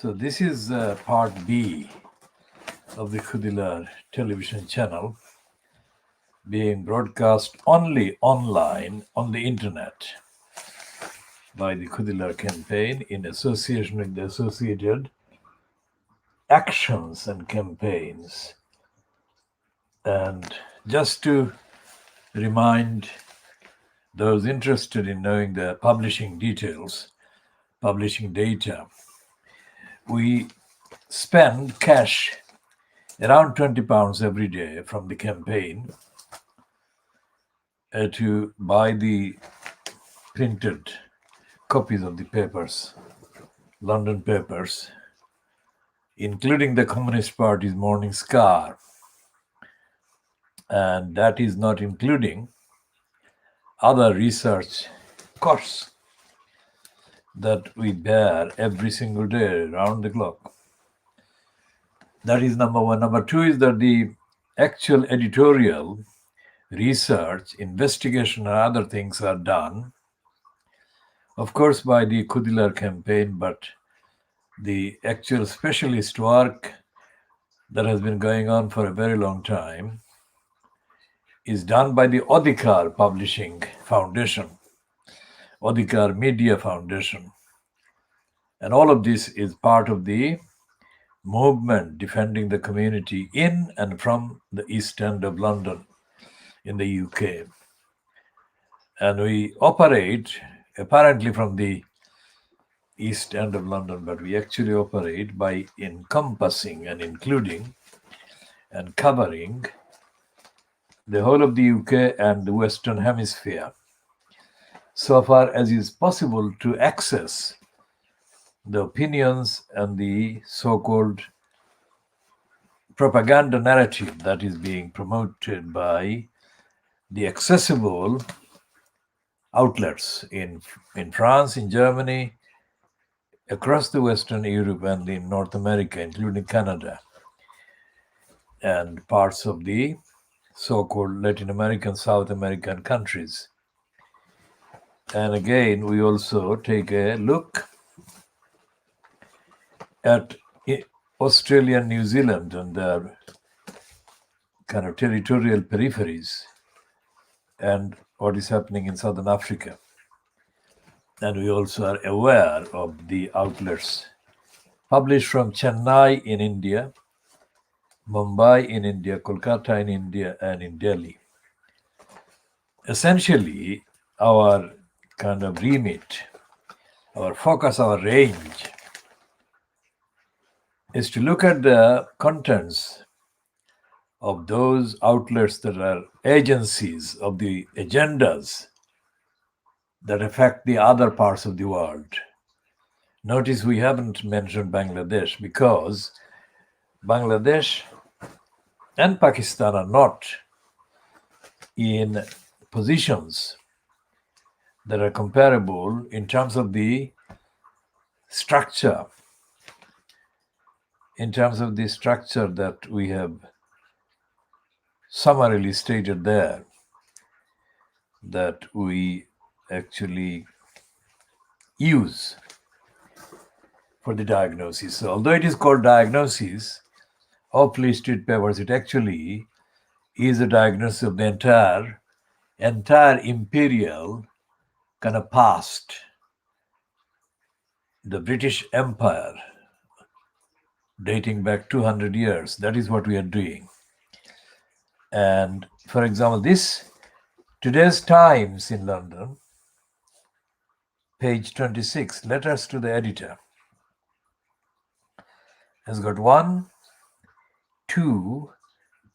So this is part B of the Khudilar television channel being broadcast only online on the internet by the Khudilar campaign in association with the associated actions and campaigns. And just to remind those interested in knowing the publishing details, publishing data, we spend cash around £20 every day from the campaign to buy the printed copies of the papers, London papers, including the Communist Party's Morning Star. And that is not including other research costs that we bear every single day around the clock. That is number one. Number two is that the actual editorial, research, investigation, and other things are done, of course, by the Khudilar campaign, but the actual specialist work that has been going on for a very long time is done by the Adhikar Publishing Foundation, Adhikar Media Foundation. And all of this is part of the movement defending the community in and from the East End of London in the UK. And we operate apparently from the East End of London, but we actually operate by encompassing and including and covering the whole of the UK and the Western Hemisphere, so far as is possible to access the opinions and the so-called propaganda narrative that is being promoted by the accessible outlets in France, in Germany, across the Western Europe and in North America, including Canada, and parts of the so-called Latin American, South American countries. And again, we also take a look at Australia and New Zealand and their kind of territorial peripheries and what is happening in Southern Africa. And we also are aware of the outlets published from Chennai in India, Mumbai in India, Kolkata in India, and in Delhi. Essentially, our kind of remit, our focus, our range is to look at the contents of those outlets that are agencies of the agendas that affect the other parts of the world. Notice we haven't mentioned Bangladesh because Bangladesh and Pakistan are not in positions that are comparable in terms of the structure, that we have summarily stated there, that we actually use for the diagnosis. So although it is called diagnosis of police street papers, it actually is a diagnosis of the entire imperial kind of past, the British Empire, dating back 200 years. That is what we are doing. And for example, today's Times in London, page 26, letters to the editor, has got 1, 2,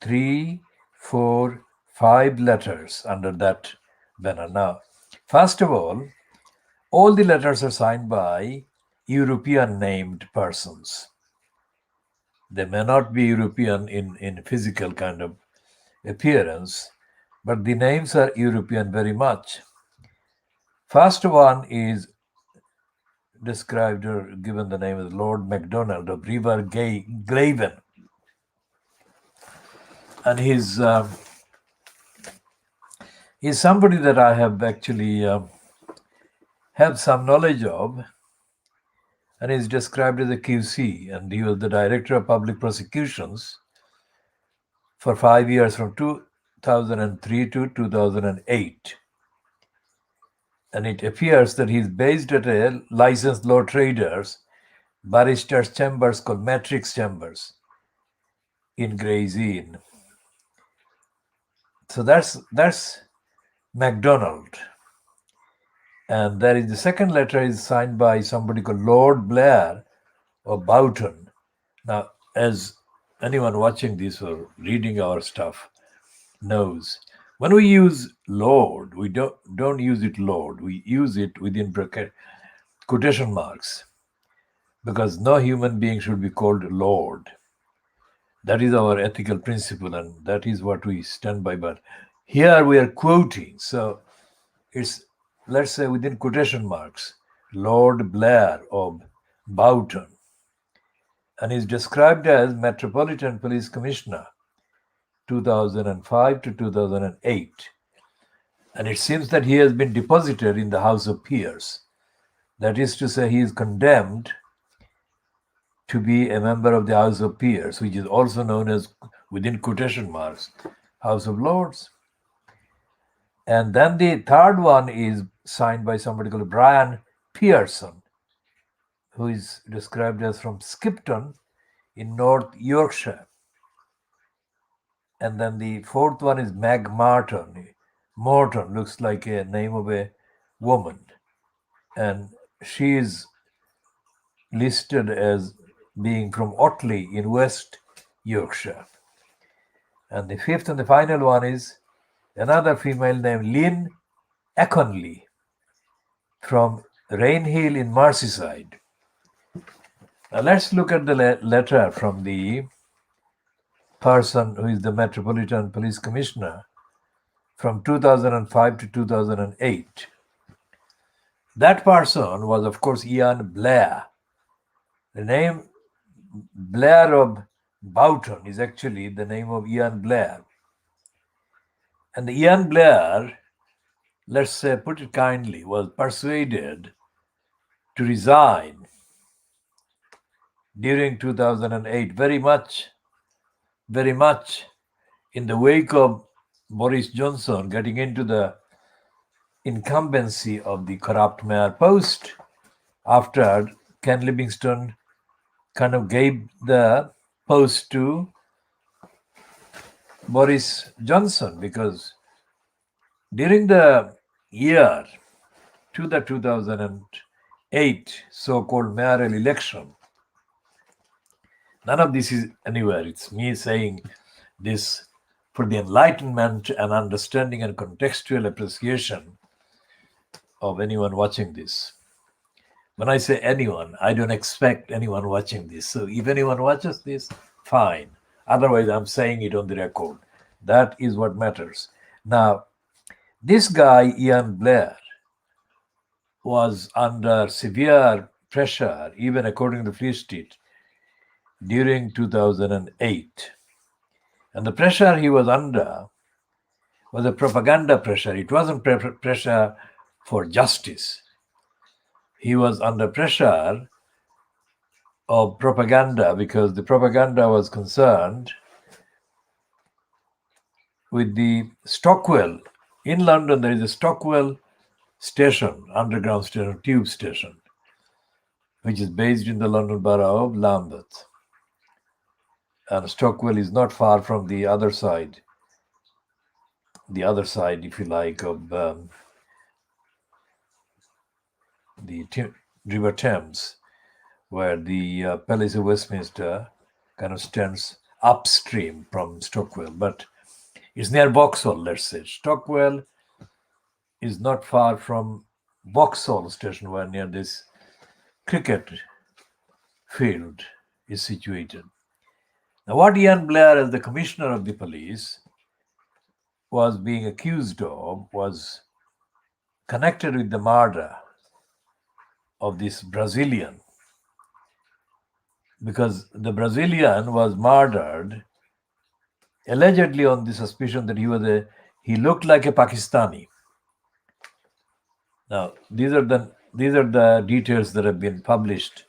3, 4, 5 letters under that banner. Now, first of all the letters are signed by European named persons. They may not be European in physical kind of appearance, but the names are European very much. First one is described or given the name as Lord MacDonald of River Glaven. And he's somebody that I have actually have some knowledge of and is described as a QC, and he was the Director of Public Prosecutions for 5 years from 2003 to 2008. And it appears that he is based at a licensed law traders, barristers' chambers called Matrix Chambers in Gray's Inn. So that's MacDonald. And there is the second letter is signed by somebody called Lord Blair of Boughton. Now, as anyone watching this or reading our stuff knows, when we use Lord, we don't use it Lord. We use it within quotation marks, because no human being should be called Lord. That is our ethical principle, and that is what we stand by. But here we are quoting, so it's, let's say, within quotation marks, Lord Blair of Boughton, and is described as Metropolitan Police Commissioner 2005 to 2008. And it seems that he has been deposited in the House of Peers. That is to say, he is condemned to be a member of the House of Peers, which is also known as, within quotation marks, House of Lords. And then the third one is signed by somebody called Brian Pearson, who is described as from Skipton in North Yorkshire. And then the fourth one is Meg Martin. Morton looks like a name of a woman. And she is listed as being from Otley in West Yorkshire. And the fifth and the final one is another female named Lynn Aconley from Rainhill in Merseyside. Now let's look at the letter from the person who is the Metropolitan Police Commissioner from 2005 to 2008. That person was, of course, Ian Blair. The name Blair of Boughton is actually the name of Ian Blair. And the Ian Blair, let's say, put it kindly, was persuaded to resign during 2008, very much in the wake of Boris Johnson getting into the incumbency of the corrupt mayor post, after Ken Livingstone kind of gave the post to Boris Johnson, because during the year to the 2008 so-called mayoral election, none of this is anywhere. It's me saying this for the enlightenment and understanding and contextual appreciation of anyone watching this. When I say anyone, I don't expect anyone watching this. So if anyone watches this, fine. Otherwise, I'm saying it on the record. That is what matters. Now, this guy, Ian Blair, was under severe pressure, even according to Free Street, during 2008. And the pressure he was under was a propaganda pressure. It wasn't pressure for justice. He was under pressure of propaganda, because the propaganda was concerned with the Stockwell. In London, there is a Stockwell station, underground station, tube station, which is based in the London borough of Lambeth. And Stockwell is not far from the other side, if you like, of the River Thames, where the Palace of Westminster kind of stands upstream from Stockwell. But it's near Vauxhall, let's say. Stockwell is not far from Vauxhall station, where near this cricket field is situated. Now, what Ian Blair, as the commissioner of the police, was being accused of was connected with the murder of this Brazilian, because the Brazilian was murdered allegedly on the suspicion that he looked like a Pakistani. Now, these are the details that have been published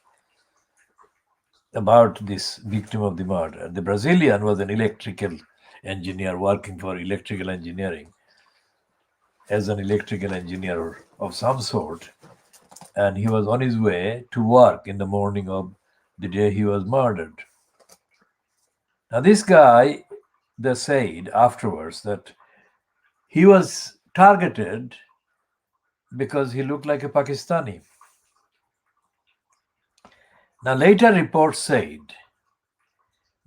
about this victim of the murder. The Brazilian was an electrical engineer working for electrical engineering as an electrical engineer of some sort, and he was on his way to work in the morning of the day he was murdered. Now, this guy, they said afterwards that he was targeted because he looked like a Pakistani. Now, later reports said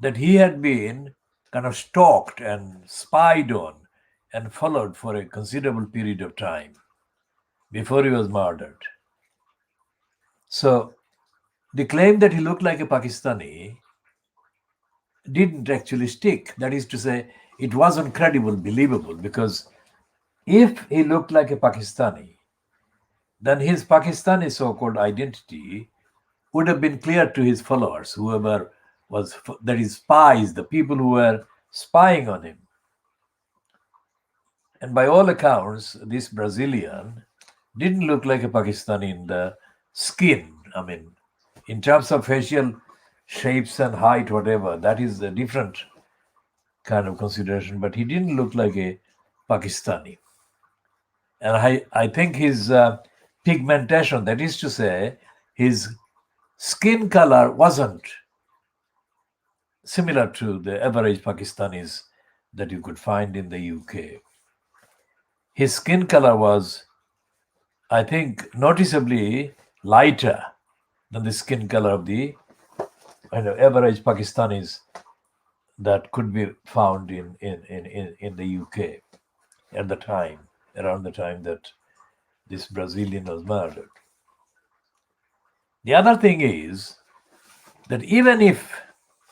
that he had been kind of stalked and spied on and followed for a considerable period of time before he was murdered. So, the claim that he looked like a Pakistani didn't actually stick. That is to say, it wasn't credible, believable, because if he looked like a Pakistani, then his Pakistani so called identity would have been clear to his followers, whoever was, that is, spies, the people who were spying on him. And by all accounts, this Brazilian didn't look like a Pakistani in the skin. I mean, in terms of facial shapes and height, whatever, that is a different kind of consideration, but he didn't look like a Pakistani. And I think his pigmentation, that is to say, his skin color wasn't similar to the average Pakistanis that you could find in the UK. His skin color was, I think, noticeably lighter than the skin color of the average Pakistanis that could be found in the UK at the time, around the time that this Brazilian was murdered. The other thing is that even if,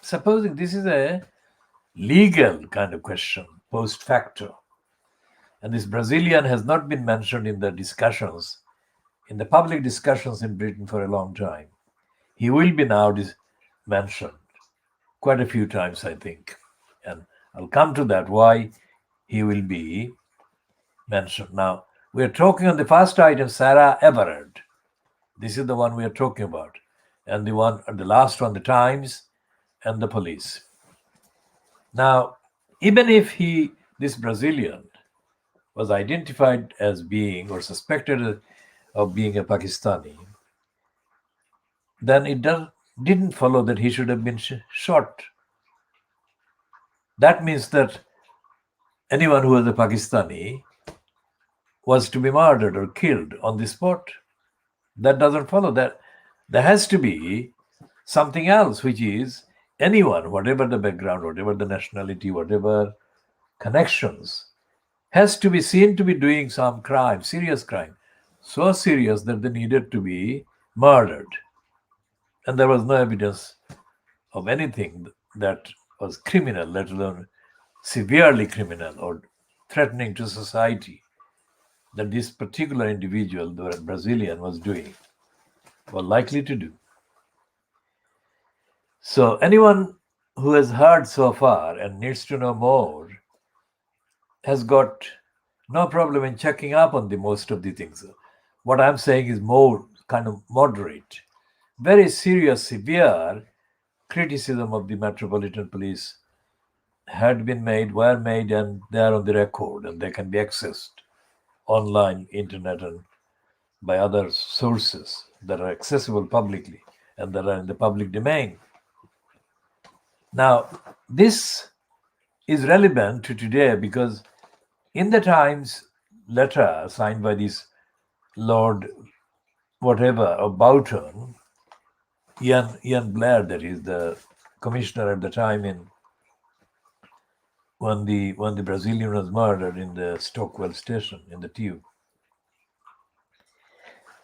supposing this is a legal kind of question, post facto, and this Brazilian has not been mentioned in the discussions, in the public discussions in Britain for a long time, he will be now mentioned quite a few times, I think. And I'll come to that, why he will be mentioned. Now, we're talking on the first item, Sarah Everard. This is the one we are talking about. And the last one, the Times and the police. Now, even if this Brazilian was identified as being or suspected of being a Pakistani, then it didn't follow that he should have been shot. That means that anyone who was a Pakistani was to be murdered or killed on the spot. That doesn't follow. That there has to be something else, which is anyone, whatever the background, whatever the nationality, whatever connections, has to be seen to be doing some crime, serious crime, so serious that they needed to be murdered. And there was no evidence of anything that was criminal, let alone severely criminal or threatening to society, that this particular individual, the Brazilian, was doing, or likely to do. So anyone who has heard so far and needs to know more has got no problem in checking up on the most of the things. What I'm saying is more kind of moderate. Very serious, severe criticism of the Metropolitan Police were made, and they are on the record, and they can be accessed online, internet, and by other sources that are accessible publicly and that are in the public domain. Now, this is relevant to today because in the Times letter signed by this Lord whatever of Boughton, Ian Blair, that is the commissioner at the time when the Brazilian was murdered in the Stockwell station in the Tube.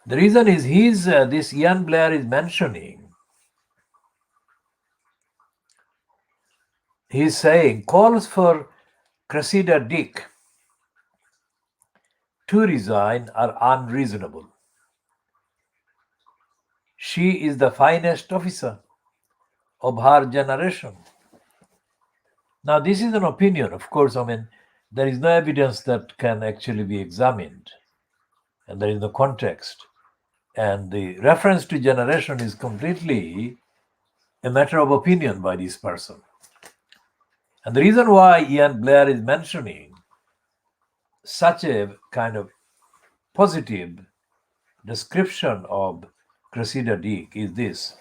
The reason is this Ian Blair is mentioning, he's saying calls for Cressida Dick to resign are unreasonable. She is the finest officer of her generation. Now, this is an opinion, of course. I mean, there is no evidence that can actually be examined, and there is no context. And the reference to generation is completely a matter of opinion by this person. And the reason why Ian Blair is mentioning such a kind of positive description of Cressida Dick is this,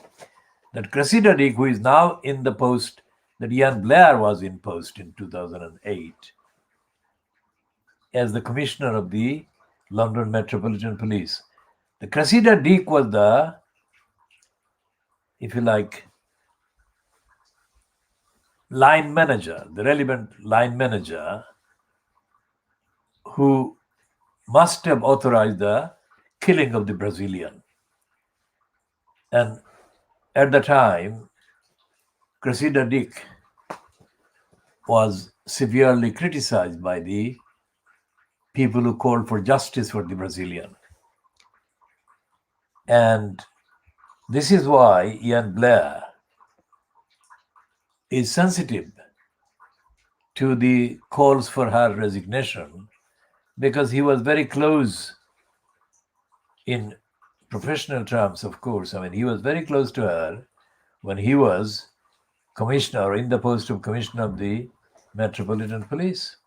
that Cressida Dick, who is now in the post that Ian Blair was in post in 2008 as the Commissioner of the London Metropolitan Police. The Cressida Dick was the, if you like, line manager, the relevant line manager who must have authorized the killing of the Brazilian. And at the time, Cressida Dick was severely criticized by the people who called for justice for the Brazilian. And this is why Ian Blair is sensitive to the calls for her resignation, because he was very close in professional terms, of course. I mean, he was very close to her when he was commissioner, in the post of commissioner of the Metropolitan Police.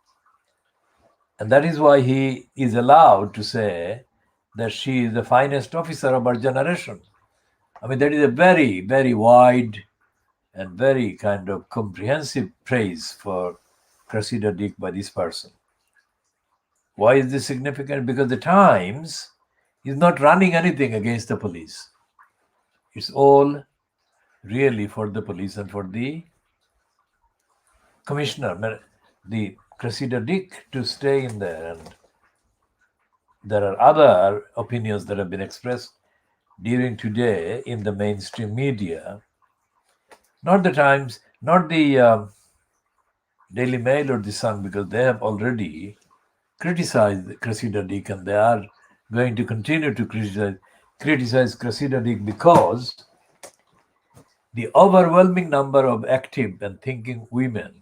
And that is why he is allowed to say that she is the finest officer of our generation. I mean, that is a very, very wide and very kind of comprehensive praise for Cressida Dick by this person. Why is this significant? Because the Times is not running anything against the police. It's all really for the police and for the commissioner, the Cressida Dick, to stay in there. And there are other opinions that have been expressed during today in the mainstream media. Not the Times, not the Daily Mail or the Sun, because they have already criticized Cressida Dick, and they are going to continue to criticize Cressida Dick, because the overwhelming number of active and thinking women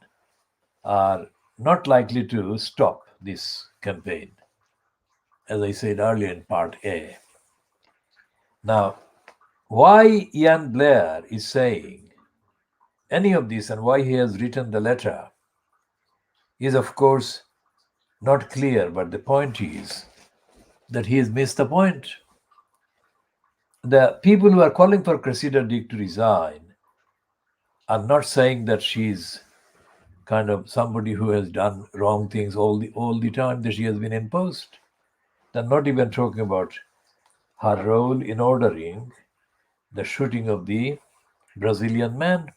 are not likely to stop this campaign, as I said earlier in part A. Now, why Ian Blair is saying any of this and why he has written the letter is, of course, not clear, but the point is that he has missed the point. The people who are calling for Cressida Dick to resign are not saying that she's kind of somebody who has done wrong things all the time that she has been in post. They're not even talking about her role in ordering the shooting of the Brazilian man.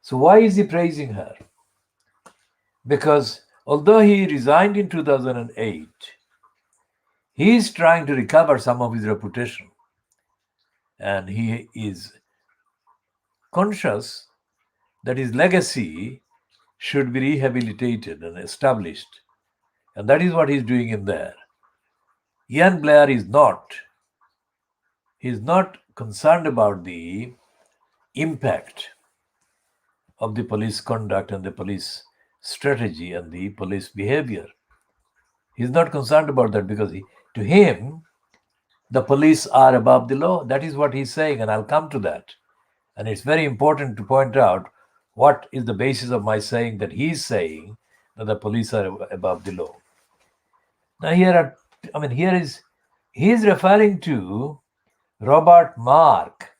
So why is he praising her? Because although he resigned in 2008, he is trying to recover some of his reputation. And he is conscious that his legacy should be rehabilitated and established. And that is what he's doing in there. Ian Blair is not. He's not concerned about the impact of the police conduct and the police strategy and the police behavior. He's not concerned about that, because to him, the police are above the law. That is what he's saying, and I'll come to that. And it's very important to point out what is the basis of my saying that he's saying that the police are above the law. Now he's referring to Robert Mark,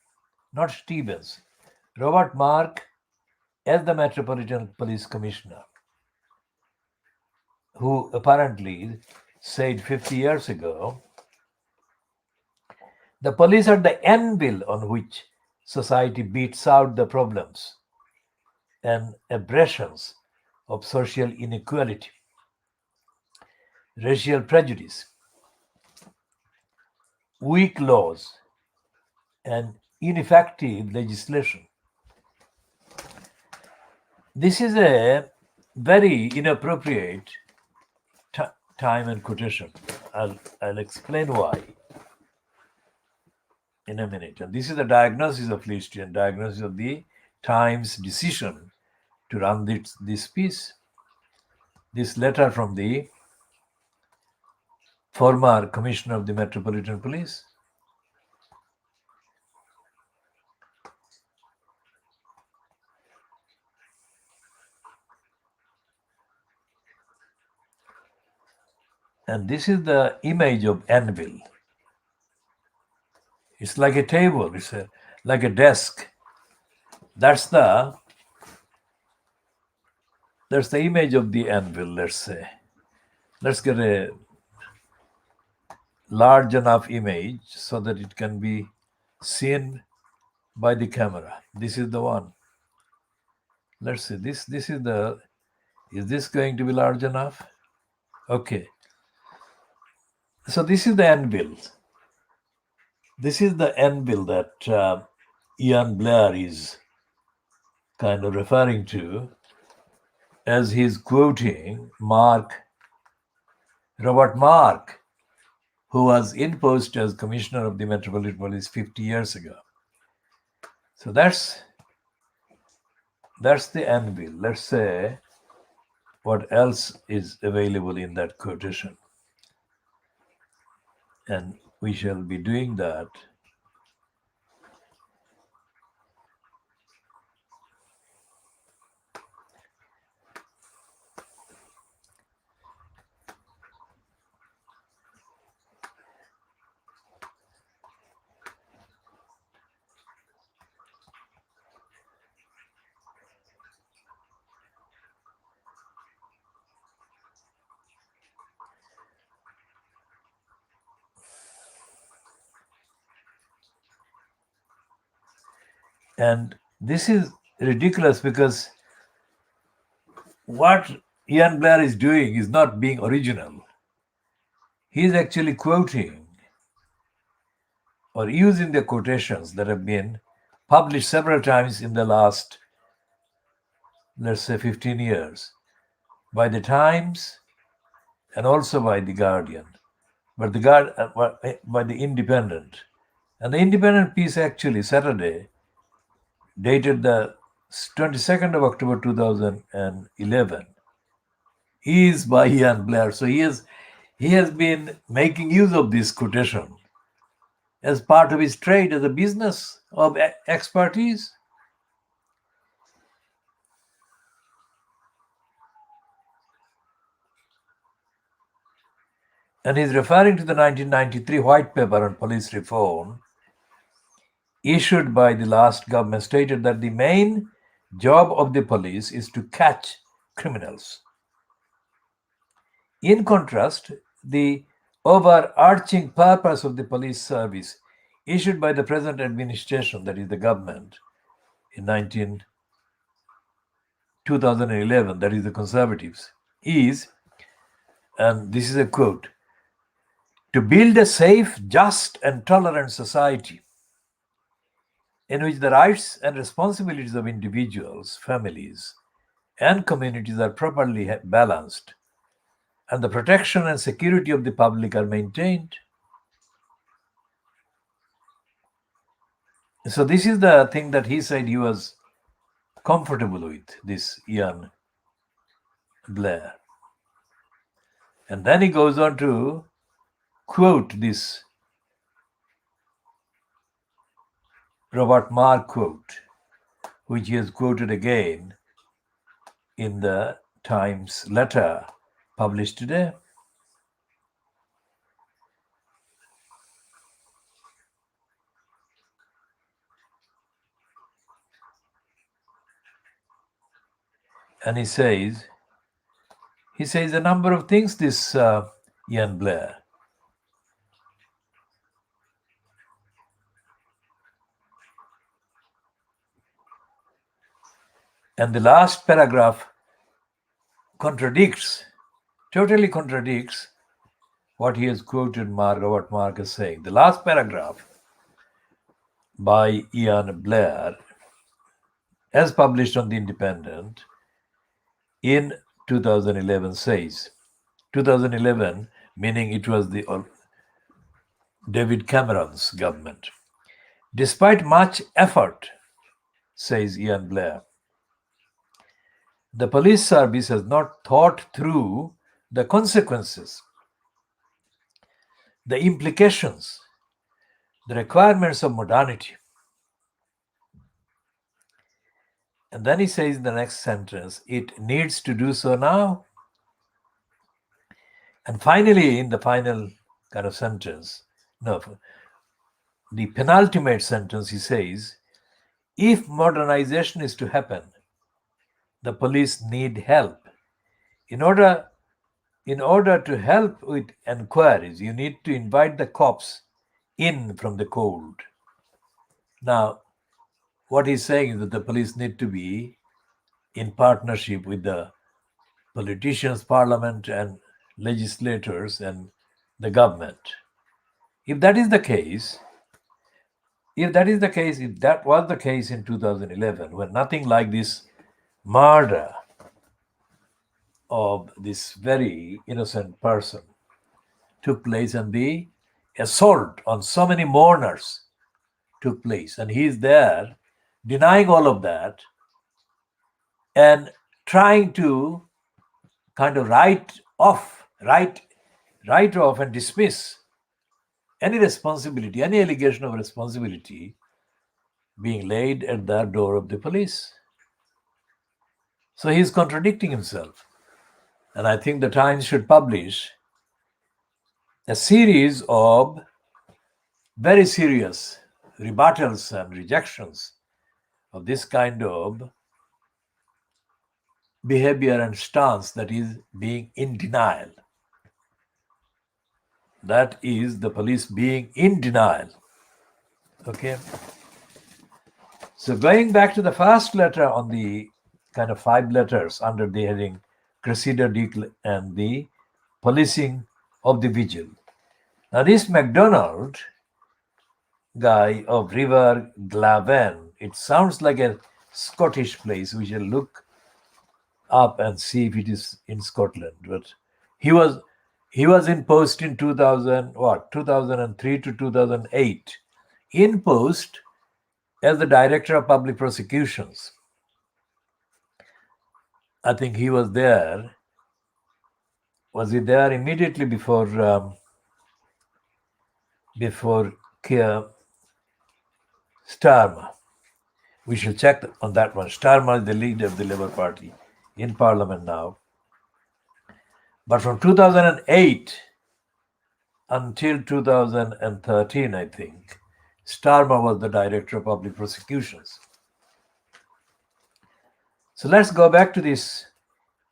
not Stevens. Robert Mark as the Metropolitan Police Commissioner, who apparently said 50 years ago, the police are the anvil on which society beats out the problems and aberrations of social inequality, racial prejudice, weak laws, and ineffective legislation. This is a very inappropriate time and quotation. I'll explain why in a minute. And this is the diagnosis of Listi and diagnosis of the Times decision to run this piece. This letter from the former Commissioner of the Metropolitan Police. And this is the image of anvil. It's like a table, like a desk. That's the image of the anvil, let's say. Let's get a large enough image so that it can be seen by the camera. This is the one. Let's see, this is the, is this going to be large enough? Okay. So this is the anvil. This is the anvil that Ian Blair is kind of referring to as he's quoting Robert Mark, who was in post as Commissioner of the Metropolitan Police 50 years ago. So that's the anvil. Let's say what else is available in that quotation. And we shall be doing that. And this is ridiculous because what Ian Blair is doing is not being original. He is actually quoting or using the quotations that have been published several times in the last, let's say, 15 years by the Times and also by the Guardian, but by the Independent. And the Independent piece actually, Saturday, dated the 22nd of October 2011, is by Ian Blair. So he has been making use of this quotation as part of his trade, as a business of expertise. And he's referring to the 1993 White Paper on Police Reform, issued by the last government, stated that the main job of the police is to catch criminals. In contrast, the overarching purpose of the police service issued by the present administration, that is the government, in 2011, that is the Conservatives, is, and this is a quote, to build a safe, just, and tolerant society in which the rights and responsibilities of individuals, families, and communities are properly balanced, and the protection and security of the public are maintained. So this is the thing that he said he was comfortable with, this Ian Blair. And then he goes on to quote this Robert Mark quote, which he has quoted again in the Times letter published today. And he says a number of things, this Ian Blair. And the last paragraph totally contradicts what he has quoted Robert Mark as saying. The last paragraph by Ian Blair, as published on The Independent in 2011, says, 2011 meaning it was the David Cameron's government. Despite much effort, says Ian Blair, the police service has not thought through the consequences, the implications, the requirements of modernity. And then he says in the next sentence, it needs to do so now. And finally, in the final kind of sentence, no, the penultimate sentence, he says, if modernization is to happen, the police need help. In order, in order to help with enquiries, you need to invite the cops in from the cold. Now, what he's saying is that the police need to be in partnership with the politicians, parliament, and legislators and the government. If that is the case, if that was the case in 2011, when nothing like this murder of this very innocent person took place and the assault on so many mourners took place, and he's there denying all of that and trying to kind of write off and dismiss any responsibility, any allegation of responsibility being laid at the door of the police. So he's contradicting himself. And I think the Times should publish a series of very serious rebuttals and rejections of this kind of behavior and stance that is being in denial. That is the police being in denial. Okay. So going back to the first letter on the kind of 5 letters under the heading Cressida Dick and the policing of the vigil. Now this MacDonald guy of River Glaven, it sounds like a Scottish place. We shall look up and see if it is in Scotland. But he was in post in 2003 to 2008, in post as the Director of Public Prosecutions. I think he was there. Was he there immediately before Keir Starmer? We shall check on that one. Starmer is the leader of the Labour Party in Parliament now. But from 2008 until 2013, I think, Starmer was the Director of Public Prosecutions. So let's go back to this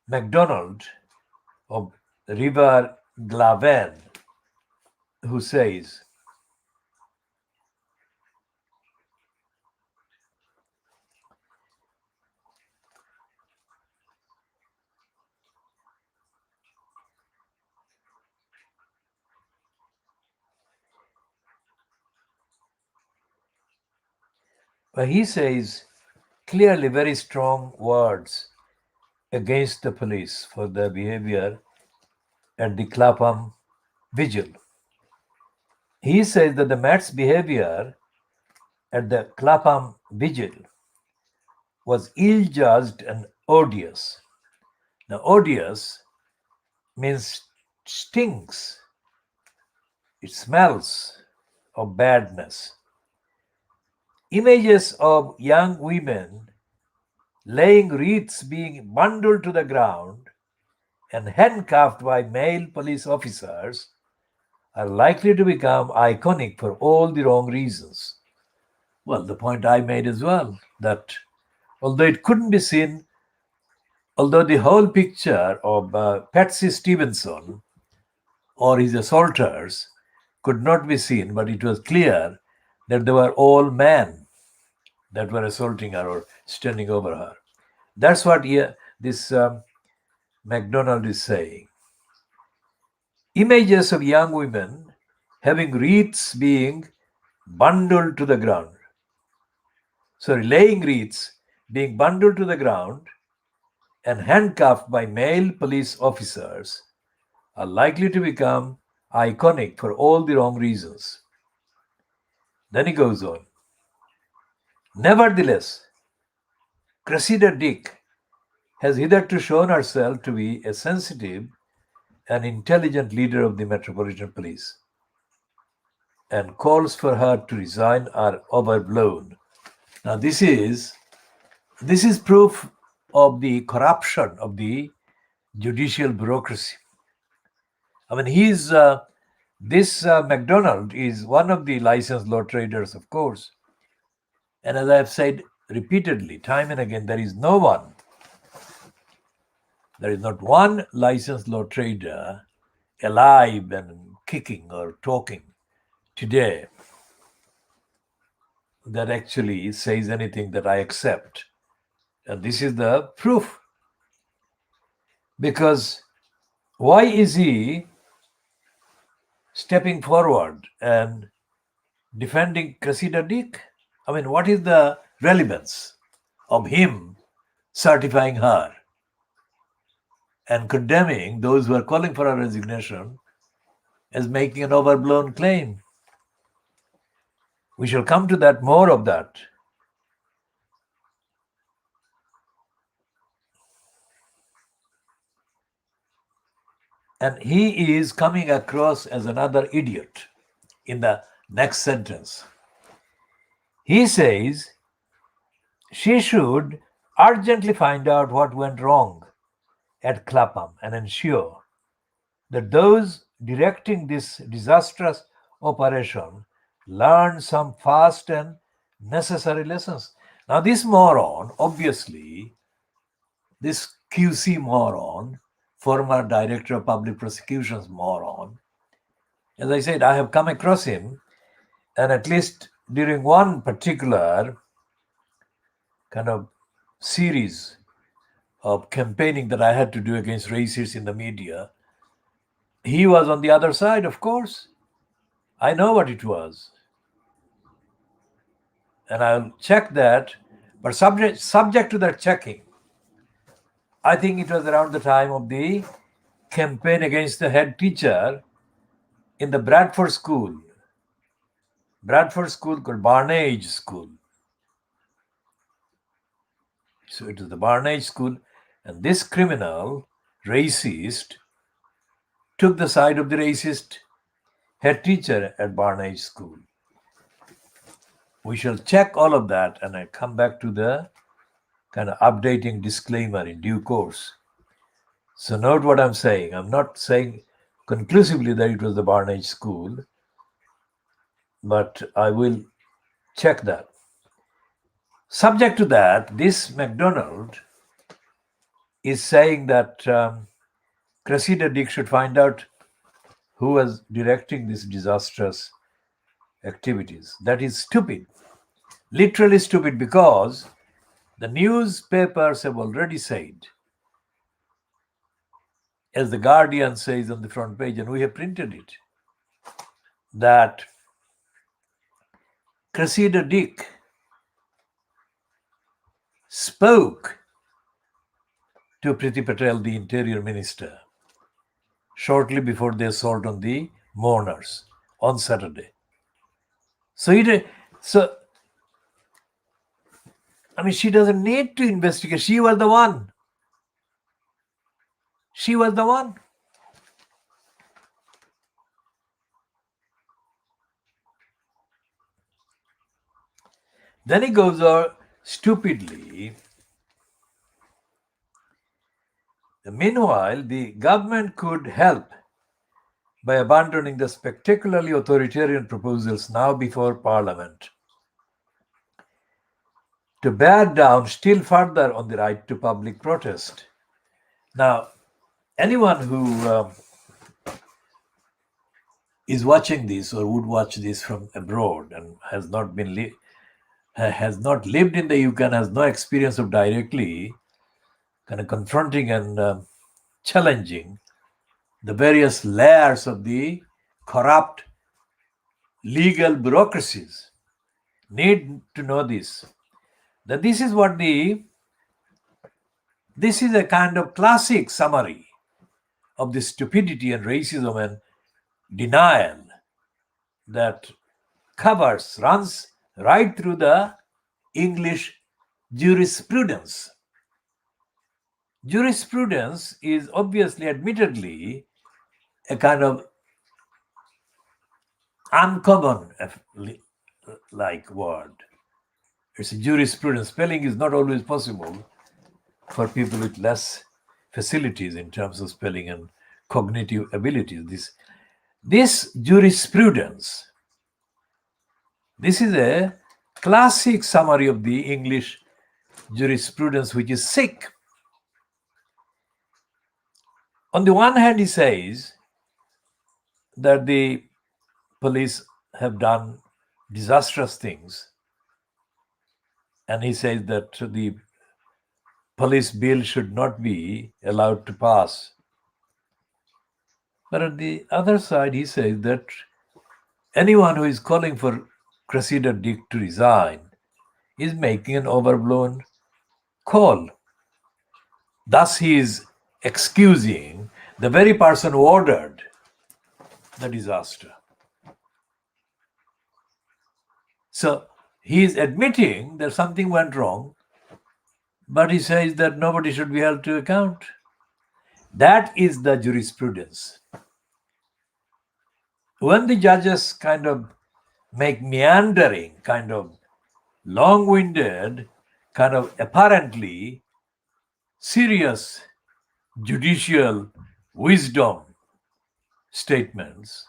MacDonald of River Glaven, who says, well, he says clearly very strong words against the police for their behavior at the Clapham vigil. He says that the Met's behavior at the Clapham vigil was ill-judged and odious. Now, odious means stinks. It smells of badness. Images of young women laying wreaths being bundled to the ground and handcuffed by male police officers are likely to become iconic for all the wrong reasons. Well, the point I made as well, that although it couldn't be seen, although the whole picture of Patsy Stevenson or his assaulters could not be seen, but it was clear that they were all men that were assaulting her or standing over her. That's what this MacDonald is saying. Images of young women having wreaths being bundled to the ground. Sorry, laying wreaths being bundled to the ground and handcuffed by male police officers are likely to become iconic for all the wrong reasons. Then he goes on. Nevertheless, Cressida Dick has hitherto shown herself to be a sensitive and intelligent leader of the Metropolitan Police, and calls for her to resign are overblown. Now this is proof of the corruption of the judicial bureaucracy. I mean, this McDonald is one of the licensed law traders, of course. And as I have said repeatedly, time and again, there is not one licensed law trader alive and kicking or talking today that actually says anything that I accept. And this is the proof. Because why is he stepping forward and defending Cressida Dick? I mean, what is the relevance of him certifying her and condemning those who are calling for her resignation as making an overblown claim? We shall come to that, more of that. And he is coming across as another idiot in the next sentence. He says she should urgently find out what went wrong at Clapham and ensure that those directing this disastrous operation learn some fast and necessary lessons. Now, this moron, obviously, this QC moron, former director of public prosecutions moron, as I said, I have come across him, and at least during one particular kind of series of campaigning that I had to do against racists in the media, he was on the other side, of course. I know what it was. And I'll check that. But subject to that checking, I think it was around the time of the campaign against the head teacher in the Bradford School called Barnage School. So it was the Barnage School, and this criminal, racist, took the side of the racist head teacher at Barnage School. We shall check all of that, and I come back to the kind of updating disclaimer in due course. So note what I'm saying. I'm not saying conclusively that it was the Barnage School, but I will check that. Subject to that, this MacDonald is saying that Cressida Dick should find out who was directing these disastrous activities. That is stupid, literally stupid, because the newspapers have already said, as the Guardian says on the front page, and we have printed it, that Cressida Dick spoke to Priti Patel, the Interior Minister, shortly before the assault on the mourners on Saturday. So I mean, she doesn't need to investigate. She was the one. She was the one. Then he goes on stupidly. Meanwhile, the government could help by abandoning the spectacularly authoritarian proposals now before Parliament to bear down still further on the right to public protest. Now, anyone who is watching this or would watch this from abroad and has not lived in the UK and has no experience of directly kind of confronting and challenging the various layers of the corrupt legal bureaucracies need to know this. That this is a kind of classic summary of the stupidity and racism and denial that runs right through the English jurisprudence. Jurisprudence is obviously, admittedly, a kind of uncommon like word. It's a jurisprudence. Spelling is not always possible for people with less facilities in terms of spelling and cognitive abilities. This jurisprudence, this is a classic summary of the English jurisprudence, which is sick. On the one hand, he says that the police have done disastrous things, and he says that the police bill should not be allowed to pass. But on the other side, he says that anyone who is calling for Cressida Dick to resign is making an overblown call. Thus, he is excusing the very person who ordered the disaster. So he is admitting that something went wrong, but he says that nobody should be held to account. That is the jurisprudence. When the judges kind of make meandering, kind of long-winded, kind of apparently serious judicial wisdom statements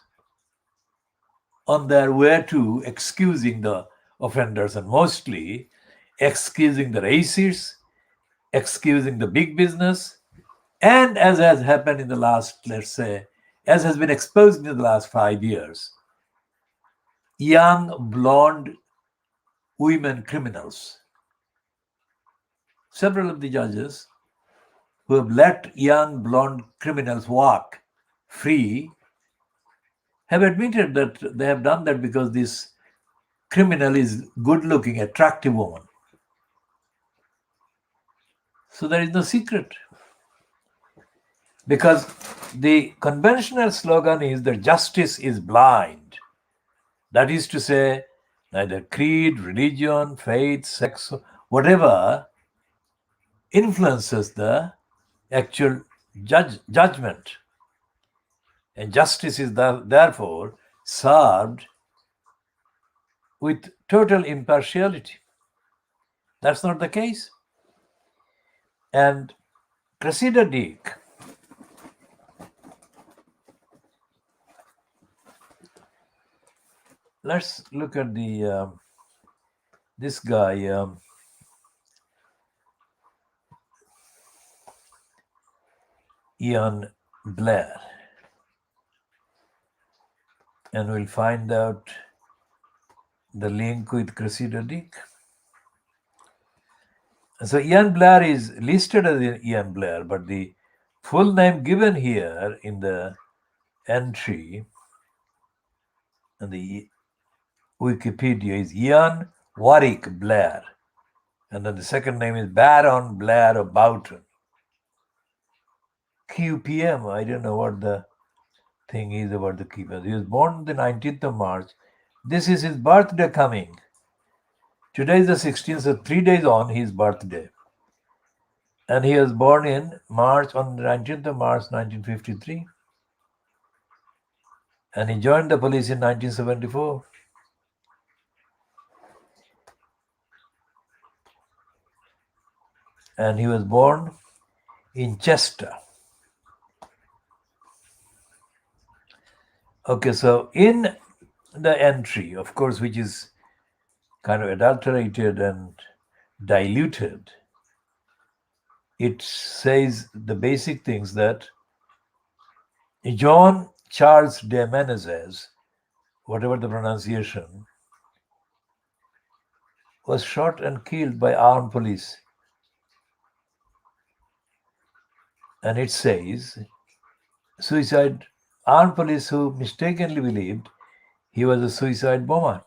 on their way to excusing the offenders, and mostly excusing the racists, excusing the big business, and as has happened in the last, let's say, as has been exposed in the last 5 years, young blonde women criminals. Several of the judges who have let young blonde criminals walk free have admitted that they have done that because this criminal is good-looking, attractive woman. So there is no secret. Because the conventional slogan is that justice is blind. That is to say, neither creed, religion, faith, sex, whatever influences the actual judgment. And justice is therefore served with total impartiality. That's not the case. And Cressida Dick let's look at the this guy Ian Blair, and we'll find out the link with Cressida Dick. So Ian Blair is listed as Ian Blair, but the full name given here in the entry in the Wikipedia is Ian Warwick Blair, and then the second name is Baron Blair of Boughton. QPM, I don't know what the thing is about the QPM. He was born the 19th of March. This is his birthday coming. Today is the 16th, so 3 days on his birthday. And he was born in March, on the 19th of March, 1953. And he joined the police in 1974. And he was born in Chester. Okay, so in the entry, of course, which is kind of adulterated and diluted, it says the basic things that John Charles de Menezes, whatever the pronunciation, was shot and killed by armed police. And it says suicide, armed police who mistakenly believed he was a suicide bomber.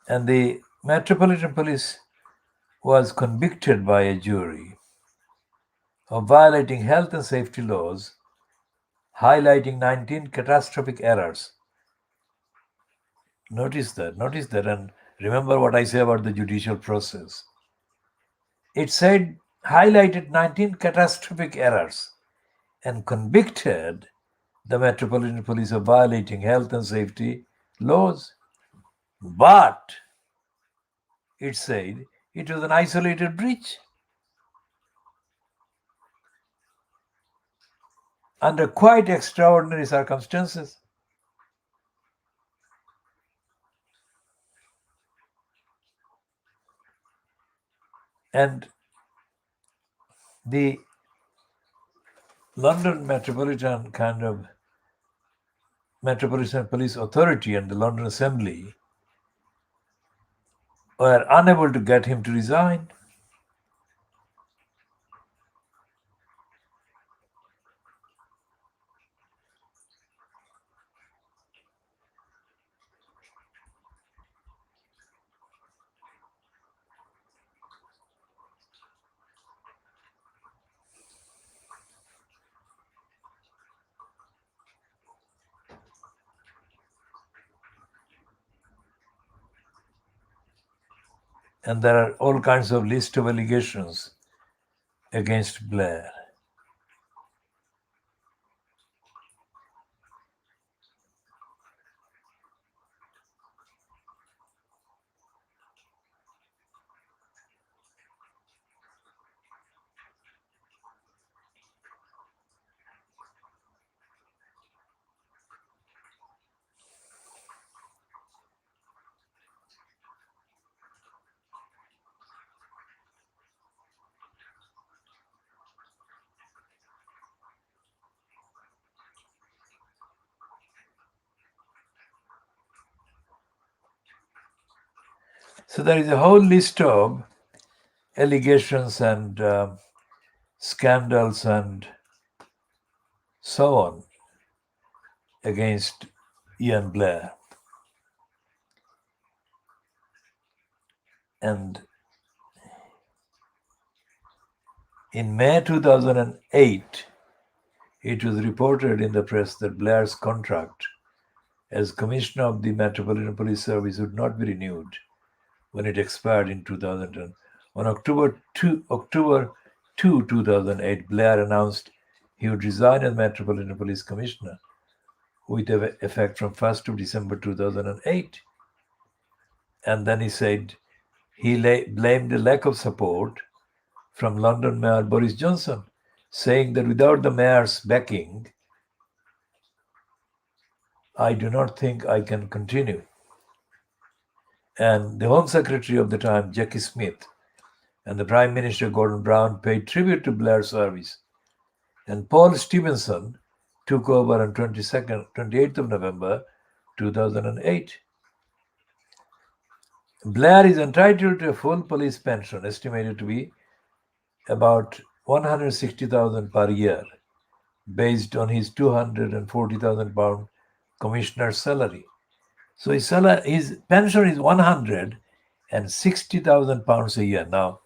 And the Metropolitan Police was convicted by a jury of violating health and safety laws, highlighting 19 catastrophic errors. Notice that, and remember what I say about the judicial process. It said highlighted 19 catastrophic errors and convicted the Metropolitan Police of violating health and safety laws. But it said it was an isolated breach under quite extraordinary circumstances. And the London Metropolitan Police Authority and the London Assembly were unable to get him to resign. And there are all kinds of list of allegations against Blair. So there is a whole list of allegations and scandals and so on against Ian Blair. And in May 2008, it was reported in the press that Blair's contract as Commissioner of the Metropolitan Police Service would not be renewed when it expired in 2010. On October 2, 2008, Blair announced he would resign as Metropolitan Police Commissioner with effect from 1st of December 2008. And then he said he blamed the lack of support from London Mayor Boris Johnson, saying that without the mayor's backing, I do not think I can continue. And the Home Secretary of the time, Jackie Smith, and the Prime Minister Gordon Brown paid tribute to Blair's service. And Paul Stevenson took over on 28th of November 2008. Blair is entitled to a full police pension, estimated to be about 160,000 per year, based on his 240,000 pound commissioner's salary. So his pension is 160,000 pounds a year. Now,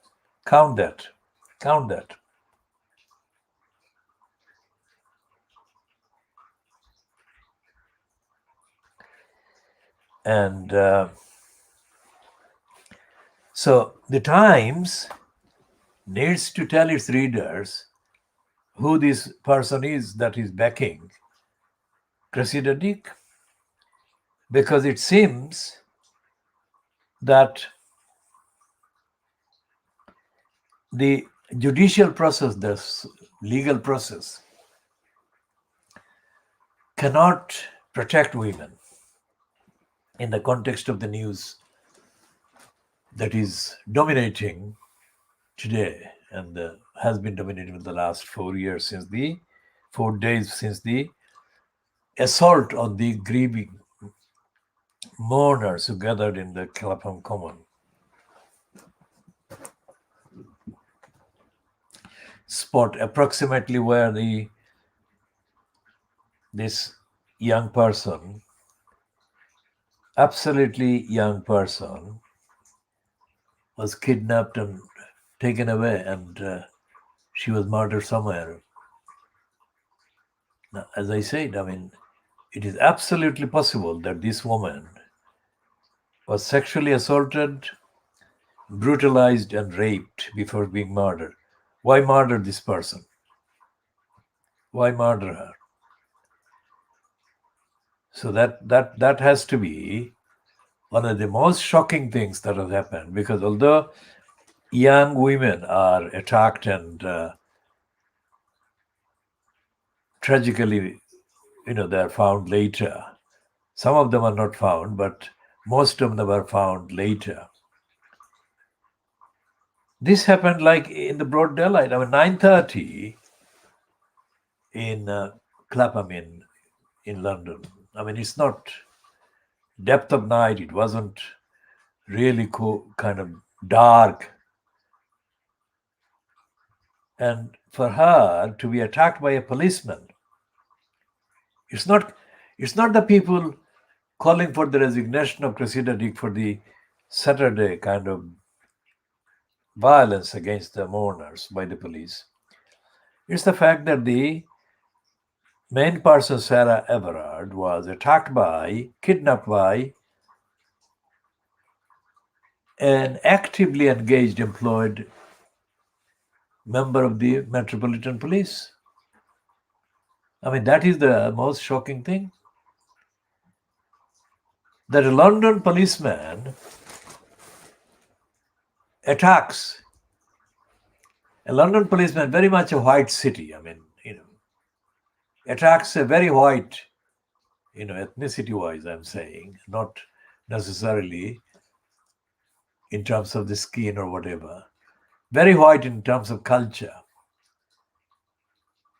count that. And so the Times needs to tell its readers who this person is that is backing Cressida Dick, because it seems that the judicial process, the legal process, cannot protect women in the context of the news that is dominating today and has been dominating for the last 4 years, 4 days since the assault on the grieving mourners who gathered in the Clapham Common. Spot approximately where this young person absolutely young person was kidnapped and taken away, and she was murdered somewhere. Now, as I said, I mean, it is absolutely possible that this woman was sexually assaulted, brutalized, and raped before being murdered. Why murder this person? Why murder her? So that has to be one of the most shocking things that has happened, because although young women are attacked and tragically, they are found later. Some of them are not found, but most of them are found later. This happened like in the broad daylight. I mean, 9:30 in Clapham in London. I mean, it's not depth of night. It wasn't really kind of dark. And for her to be attacked by a policeman, it's not the people calling for the resignation of Cressida Dick for the Saturday kind of violence against the mourners by the police. It's the fact that the main person, Sarah Everard, was kidnapped by an actively engaged, employed member of the Metropolitan Police. I mean, that is the most shocking thing. That a London policeman attacks a London policeman, very much a white city. I mean, attacks a very white, ethnicity-wise, I'm saying, not necessarily in terms of the skin or whatever. Very white in terms of culture.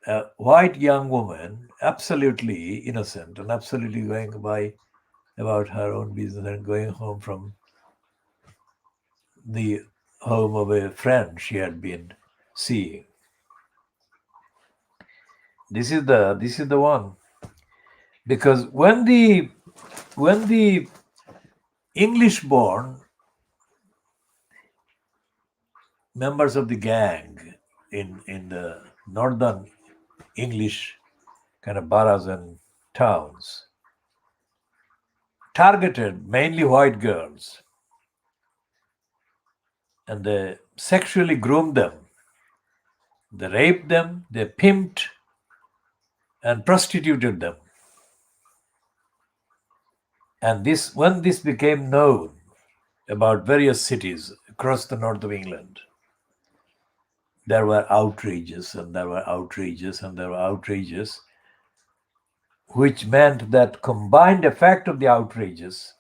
A white young woman, absolutely innocent and absolutely going by about her own business and going home from the home of a friend she had been seeing. This is the one. Because when the English-born members of the gang in the northern English kind of boroughs and towns targeted mainly white girls, and they sexually groomed them, they raped them, they pimped and prostituted them. And when this became known about various cities across the north of England, there were outrages and there were outrages and there were outrages, which meant that combined effect of the outrages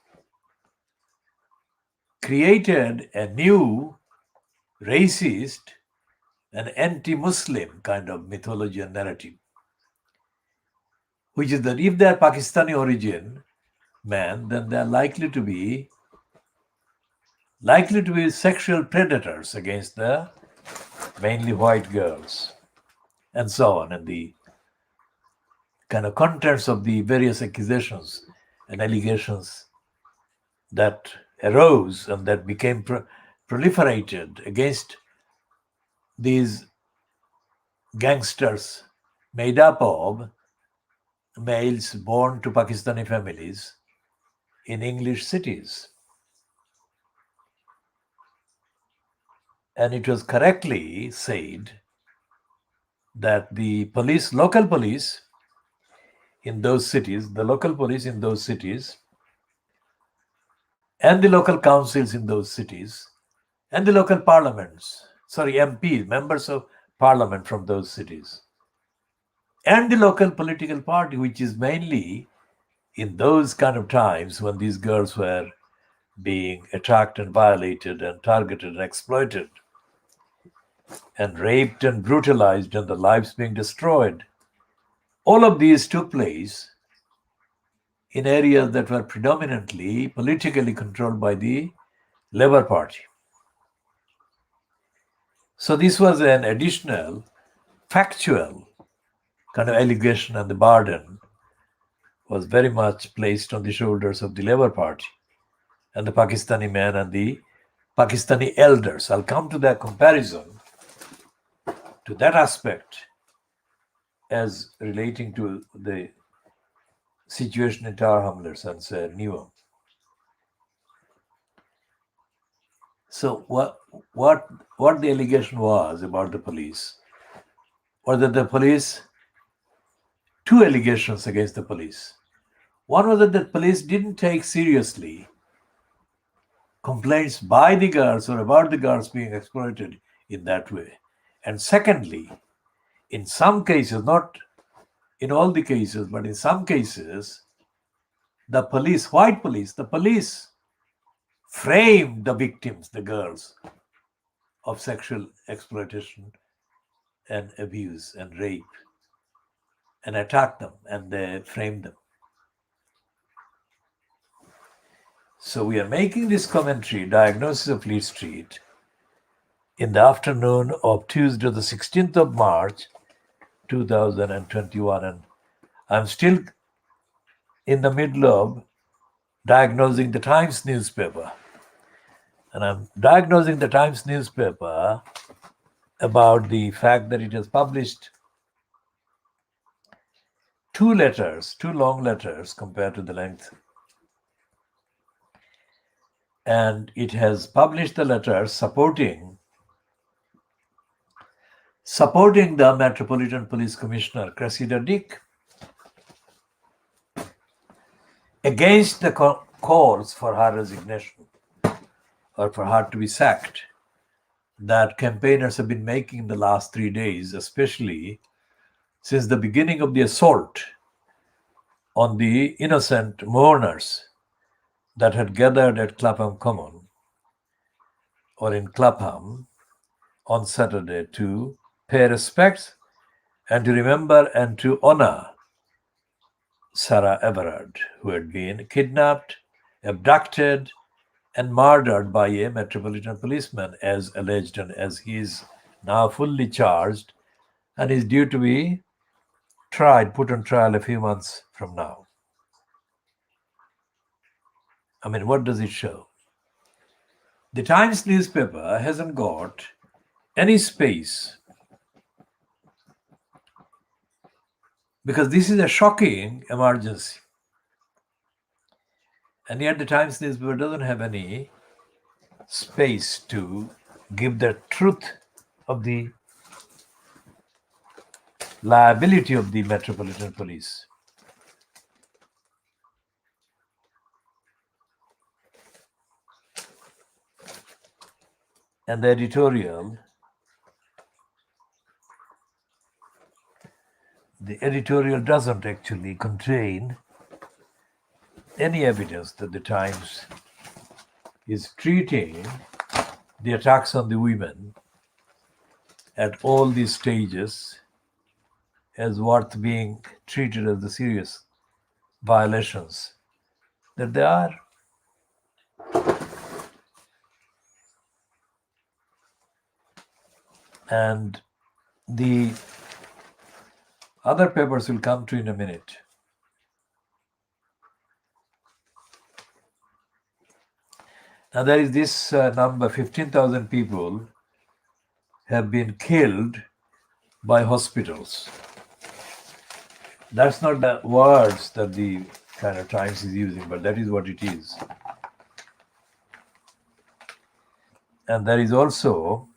created a new racist and anti-Muslim kind of mythology and narrative, which is that if they are Pakistani origin men, then they are likely to be sexual predators against the mainly white girls, and so on, and the kind of contents of the various accusations and allegations that arose and that became proliferated against these gangsters made up of males born to Pakistani families in English cities. And it was correctly said that the local police in those cities, and the local councils in those cities, and the local parliaments, MPs, members of parliament from those cities, and the local political party, which is mainly in those kind of times when these girls were being attacked and violated and targeted and exploited and raped and brutalized and their lives being destroyed. All of these took place in areas that were predominantly politically controlled by the Labour Party. So this was an additional factual kind of allegation and the burden was very much placed on the shoulders of the Labour Party and the Pakistani men and the Pakistani elders. I'll come to that comparison, to that aspect, as relating to the situation in Tower Hamlets and Newham. So what the allegation was about the police, or that the police, two allegations against the police. One was that the police didn't take seriously complaints by the girls or about the girls being exploited in that way. And secondly, in some cases, not in all the cases, but in some cases, the police, white police, the police framed the victims, the girls, of sexual exploitation and abuse and rape, and attacked them, and they framed them. So we are making this commentary, Diagnosis of Fleet Street, in the afternoon of Tuesday, the 16th of March, 2021. And I'm still in the middle of diagnosing the Times newspaper. And I'm diagnosing the Times newspaper about the fact that it has published two long letters compared to the length. And it has published the letters supporting the Metropolitan Police Commissioner, Cressida Dick, against the calls for her resignation or for her to be sacked that campaigners have been making in the last 3 days, especially since the beginning of the assault on the innocent mourners that had gathered at Clapham Common or in Clapham on Saturday to pay respects and to remember and to honor Sarah Everard, who had been kidnapped, abducted, and murdered by a Metropolitan policeman, as alleged, and as he is now fully charged and is due to be put on trial a few months from now. I mean, what does it show? The Times newspaper hasn't got any space, because this is a shocking emergency. And yet the Times newspaper doesn't have any space to give the truth of the liability of the Metropolitan Police. And the editorial doesn't actually contain any evidence that the Times is treating the attacks on the women at all these stages as worth being treated as the serious violations that they are. And the other papers will come to in a minute. Now there is this number, 15,000 people have been killed by hospitals. That's not the words that the kind of Times is using, but that is what it is. And there is also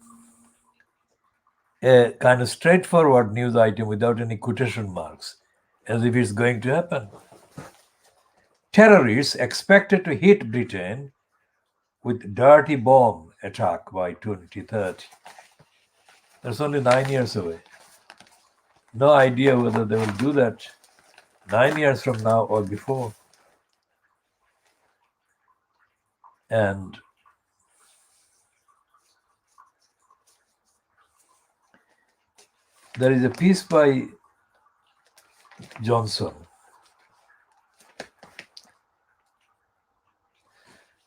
a kind of straightforward news item without any quotation marks, as if it's going to happen. Terrorists expected to hit Britain with dirty bomb attack by 2030. That's only 9 years away. No idea whether they will do that 9 years from now or before. And there is a piece by Johnson,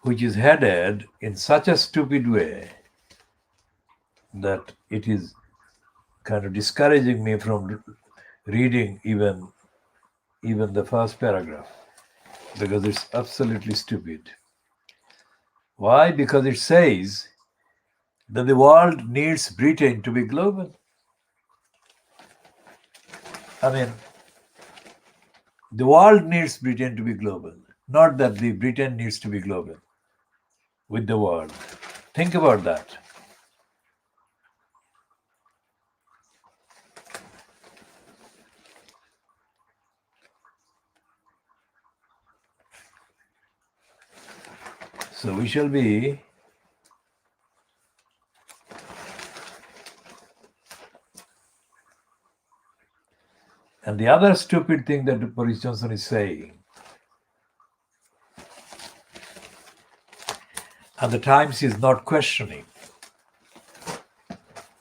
which is headed in such a stupid way that it is kind of discouraging me from reading even even the first paragraph, because it's absolutely stupid. Why? Because it says that the world needs Britain to be global. I mean, the world needs Britain to be global, not that the Britain needs to be global with the world. Think about that. So we shall be and the other stupid thing that Boris Johnson is saying, and the Times is not questioning,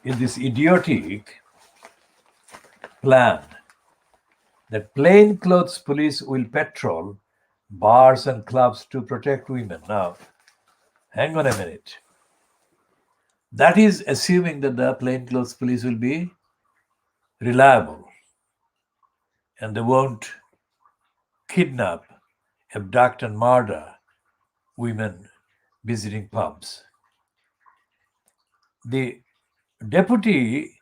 is this idiotic plan that plainclothes police will patrol bars and clubs to protect women. Now, hang on a minute. That is assuming that the plainclothes police will be reliable and they won't kidnap, abduct, and murder women visiting pubs. The deputy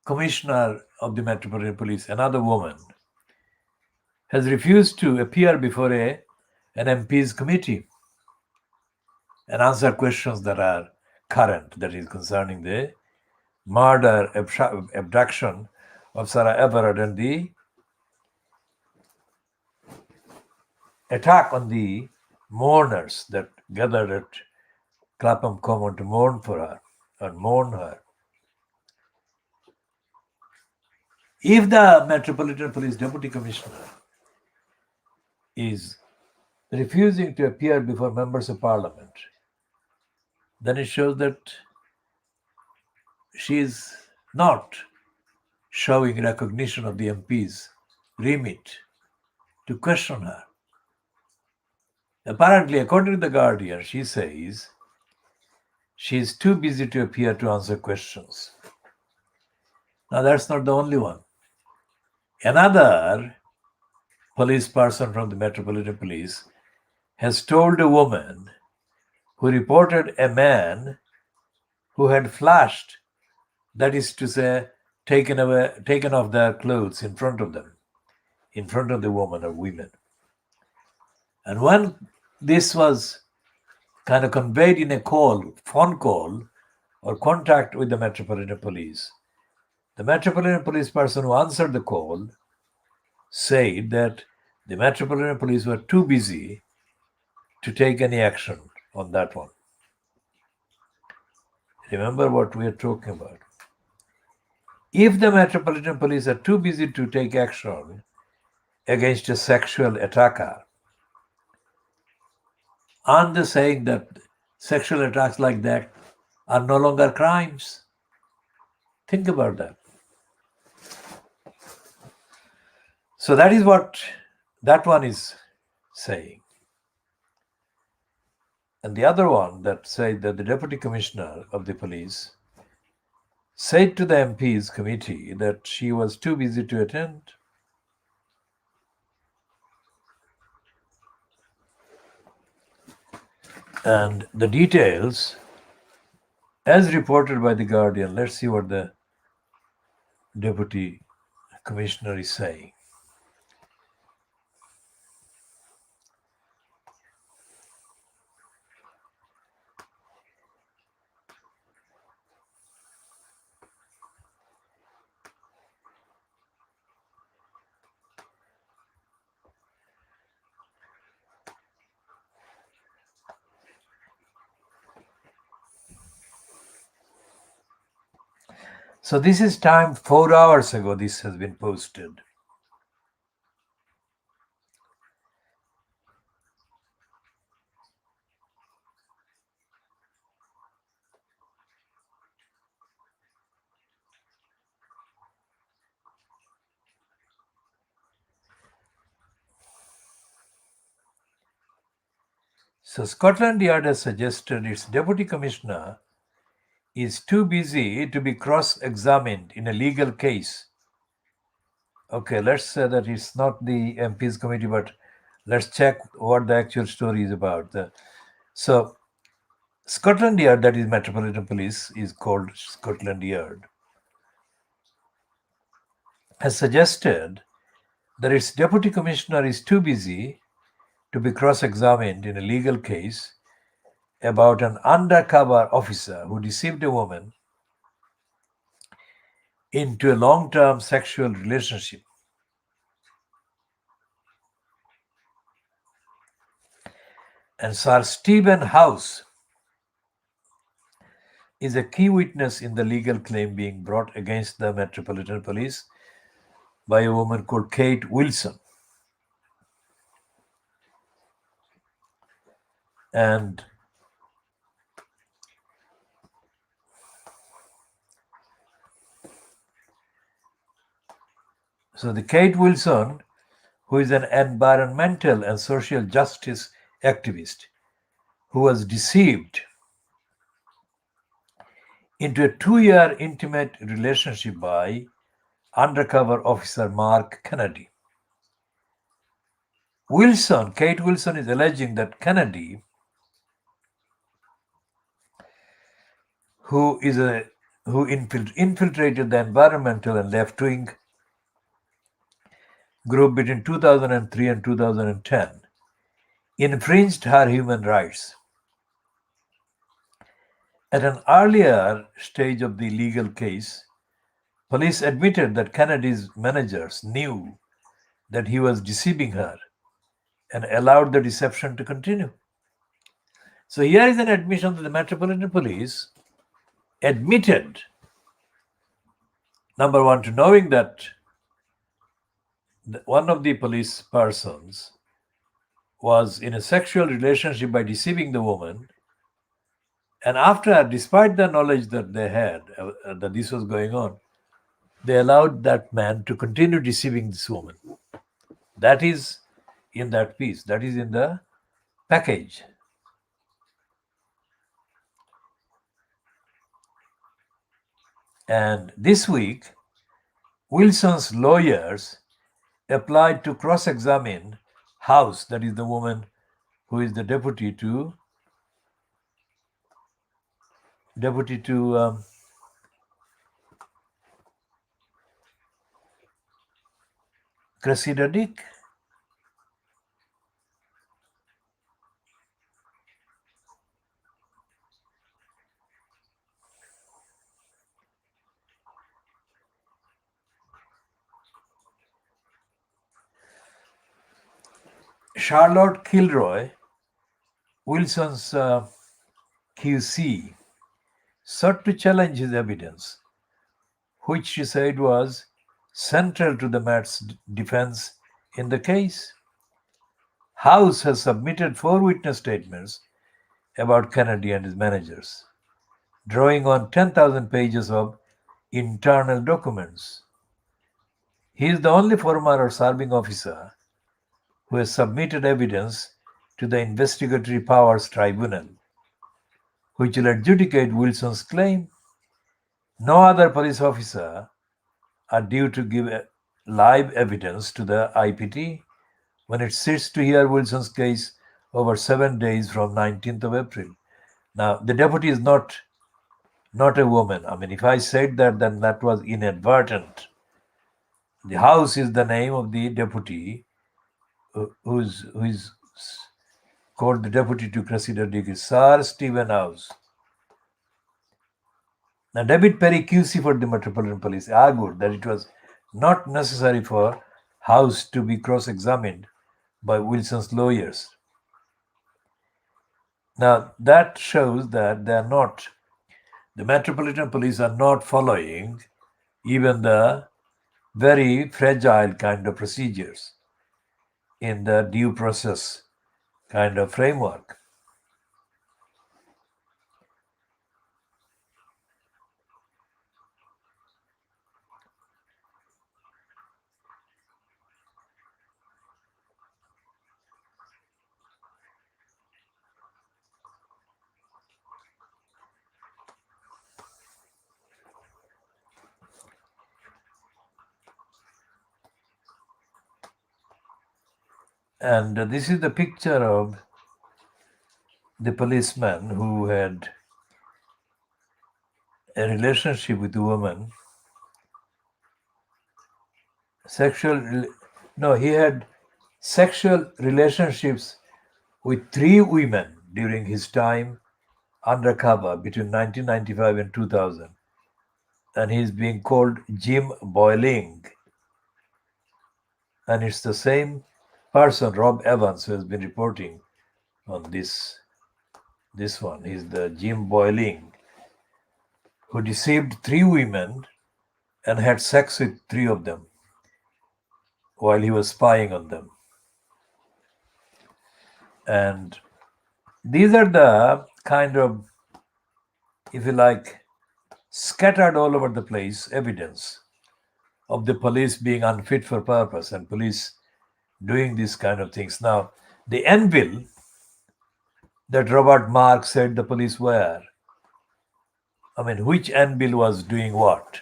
commissioner of the Metropolitan Police, another woman, has refused to appear before an MP's committee and answer questions that are current, that is concerning the murder, abduction of Sarah Everard and the attack on the mourners that gathered at Clapham Common to mourn for her and mourn her. If the Metropolitan Police Deputy Commissioner is refusing to appear before members of Parliament, then it shows that she is not showing recognition of the MP's remit to question her. Apparently, according to The Guardian, she says she is too busy to appear to answer questions. Now, that's not the only one. Another police person from the Metropolitan Police has told a woman who reported a man who had flashed, that is to say, taken off their clothes in front of them, in front of the woman or women. And when this was kind of conveyed in a phone call, or contact with the Metropolitan Police, the Metropolitan Police person who answered the call said that the Metropolitan Police were too busy to take any action on that one. Remember what we are talking about. If the Metropolitan Police are too busy to take action against a sexual attacker, aren't they saying that sexual attacks like that are no longer crimes? Think about that. So that is what that one is saying. And the other one that said that the Deputy Commissioner of the Police said to the MP's committee that she was too busy to attend. And the details, as reported by The Guardian, let's see what the Deputy Commissioner is saying. So this is time 4 hours ago this has been posted. So Scotland Yard has suggested its Deputy Commissioner is too busy to be cross-examined in a legal case Okay, let's say that it's not the MPs committee, but let's check what the actual story is about. So, Scotland Yard, that is Metropolitan Police, is called Scotland Yard, has suggested that its deputy commissioner is too busy to be cross-examined in a legal case about an undercover officer who deceived a woman into a long-term sexual relationship. And Sir Stephen House is a key witness in the legal claim being brought against the Metropolitan Police by a woman called Kate Wilson. And so the Kate Wilson, who is an environmental and social justice activist, who was deceived into a 2-year intimate relationship by undercover officer Mark Kennedy. Kate Wilson is alleging that Kennedy, who infiltrated the environmental and left-wing group between 2003 and 2010, infringed her human rights. At an earlier stage of the legal case, police admitted that Kennedy's managers knew that he was deceiving her and allowed the deception to continue. So here is an admission that the Metropolitan Police admitted, number one, to knowing that one of the police persons was in a sexual relationship by deceiving the woman. And after, despite the knowledge that they had that this was going on, they allowed that man to continue deceiving this woman. That is in that piece. That is in the package. And this week, Wilson's lawyers applied to cross-examine House, that is the woman who is the deputy to Cressida Dick. Charlotte Kilroy, Wilson's QC, sought to challenge his evidence, which she said was central to the Met's defense in the case. House has submitted 4 witness statements about Kennedy and his managers, drawing on 10,000 pages of internal documents. He is the only former or serving officer who has submitted evidence to the Investigatory Powers Tribunal, which will adjudicate Wilson's claim. No other police officer are due to give live evidence to the IPT when it sits to hear Wilson's case over 7 days from 19th of April. Now, the deputy is not a woman. I mean, if I said that, then that was inadvertent. The House is the name of the deputy who is called the deputy to Cressida Dick, Sir Stephen House. Now, David Perry, QC for the Metropolitan Police, argued that it was not necessary for House to be cross-examined by Wilson's lawyers. Now, that shows that the Metropolitan Police are not following even the very fragile kind of procedures in the due process kind of framework. And this is the picture of the policeman who had a relationship with a woman. He had sexual relationships with 3 women during his time undercover between 1995 and 2000. And he's being called Jim Boiling. And it's the same person, Rob Evans, who has been reporting on this one. He's the Jim Boiling, who deceived 3 women and had sex with 3 of them while he was spying on them. And these are the kind of, if you like, scattered all over the place evidence of the police being unfit for purpose and police doing these kind of things. Now, the anvil that Robert Mark said the police were, which anvil was doing what?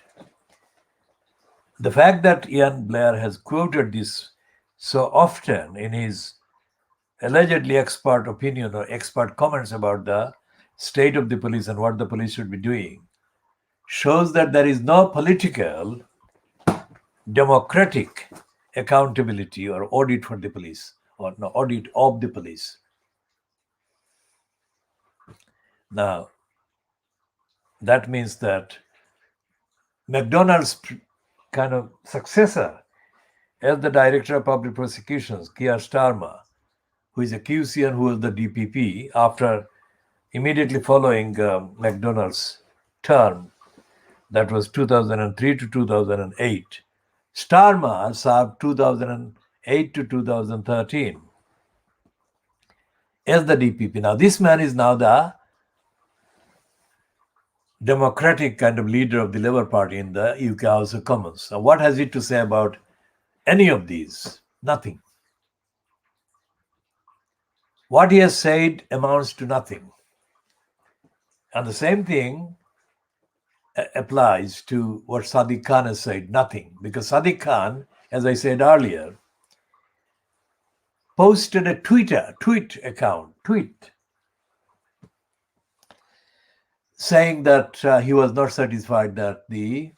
The fact that Ian Blair has quoted this so often in his allegedly expert opinion or expert comments about the state of the police and what the police should be doing shows that there is no political, democratic accountability or audit for the police, or no audit of the police. Now, that means that McDonald's kind of successor as the director of public prosecutions, Keir Starmer, who is a QC and who was the DPP after immediately following McDonald's term, that was 2003 to 2008. Starmer served 2008 to 2013 as the DPP. Now, this man is now the democratic kind of leader of the Labour Party in the UK House of Commons. Now, what has he to say about any of these? Nothing. What he has said amounts to nothing. And the same thing applies to what Sadiq Khan has said, nothing. Because Sadiq Khan, as I said earlier, posted a tweet saying that he was not satisfied that the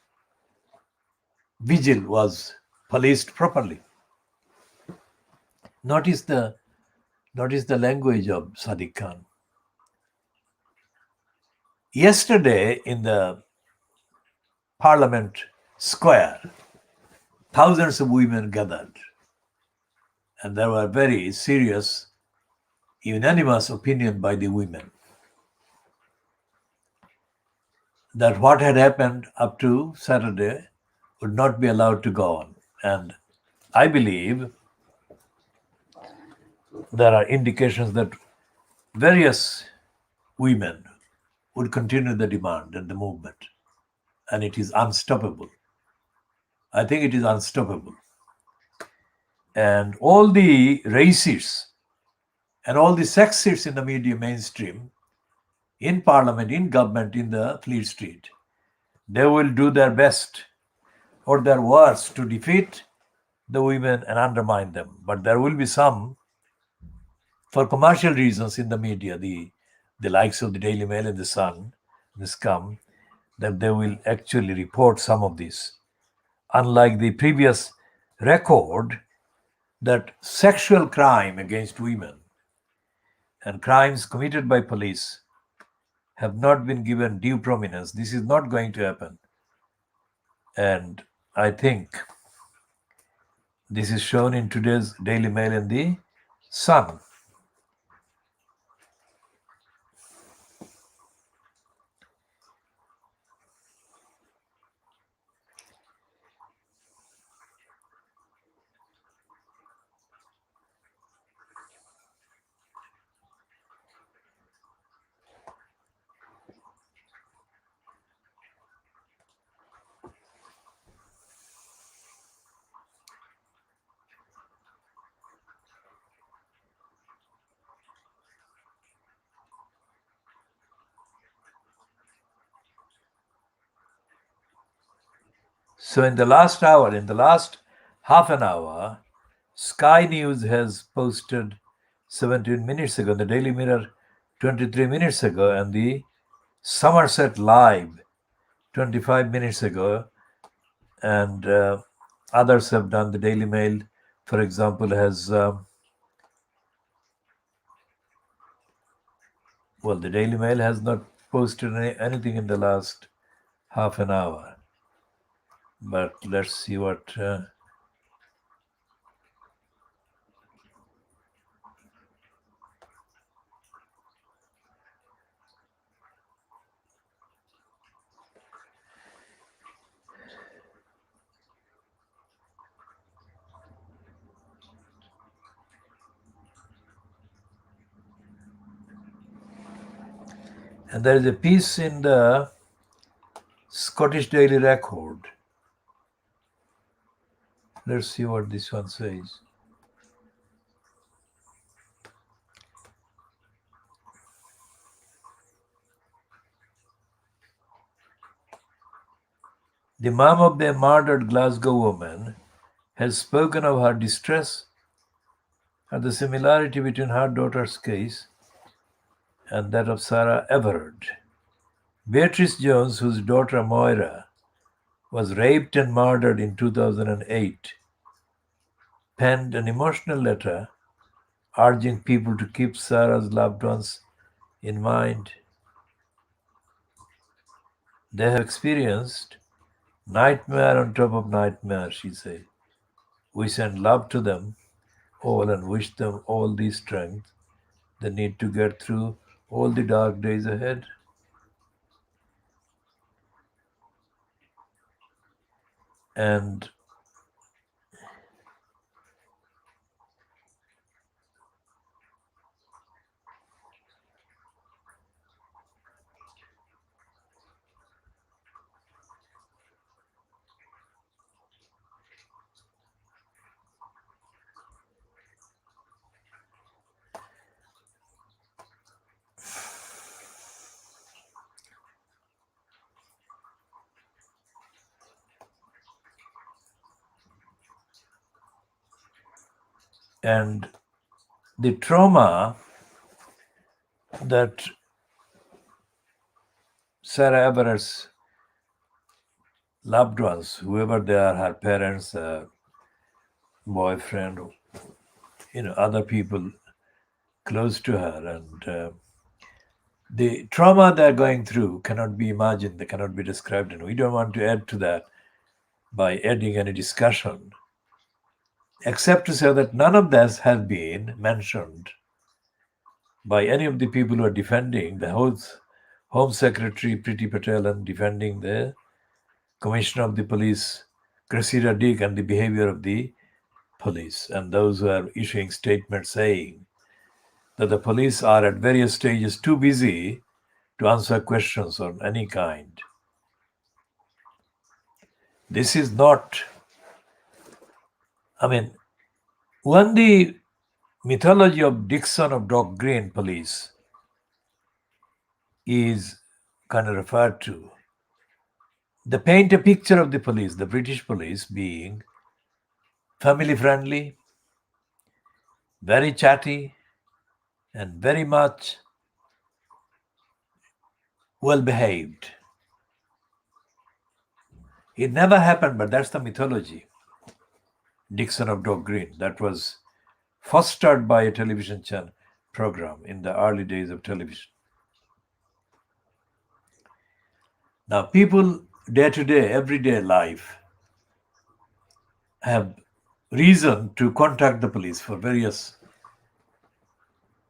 vigil was policed properly. Notice the language of Sadiq Khan. Yesterday in the Parliament Square, thousands of women gathered, and there were very serious, unanimous opinion by the women that what had happened up to Saturday would not be allowed to go on. And I believe there are indications that various women would continue the demand and the movement. And it is unstoppable. I think it is unstoppable. And all the racists and all the sexists in the media mainstream, in parliament, in government, in the Fleet Street, they will do their best or their worst to defeat the women and undermine them. But there will be some, for commercial reasons in the media, the likes of the Daily Mail and the Sun, the Scum, that they will actually report some of this. Unlike the previous record that sexual crime against women and crimes committed by police have not been given due prominence. This is not going to happen. And I think this is shown in today's Daily Mail and the Sun. So in the last half an hour, Sky News has posted 17 minutes ago, the Daily Mirror 23 minutes ago, and the Somerset Live 25 minutes ago, and others have done. The Daily Mail, for example, has the Daily Mail has not posted anything in the last half an hour. But let's see what. And there is a piece in the Scottish Daily Record. Let's see what this one says. The mom of the murdered Glasgow woman has spoken of her distress at the similarity between her daughter's case and that of Sarah Everard. Beatrice Jones, whose daughter Moira was raped and murdered in 2008, penned an emotional letter urging people to keep Sarah's loved ones in mind. They have experienced nightmare on top of nightmare, she said. We send love to them all and wish them all the strength they need to get through all the dark days ahead. And and the trauma that Sarah Everett's loved ones, whoever they are, her parents, boyfriend, other people close to her, and the trauma they're going through cannot be imagined, they cannot be described, and we don't want to add to that by adding any discussion, except to say that none of this has been mentioned by any of the people who are defending the Home Secretary Priti Patel and defending the Commissioner of the Police Cressida Dick and the behavior of the police, and those who are issuing statements saying that the police are at various stages too busy to answer questions of any kind. This is not, when the mythology of Dixon of Dock Green police is kind of referred to, they paint a picture of the police, the British police, being family friendly, very chatty, and very much well behaved. It never happened, but that's the mythology. Dixon of Dock Green, that was fostered by a television channel program in the early days of television. Now, people day to day, everyday life, have reason to contact the police for various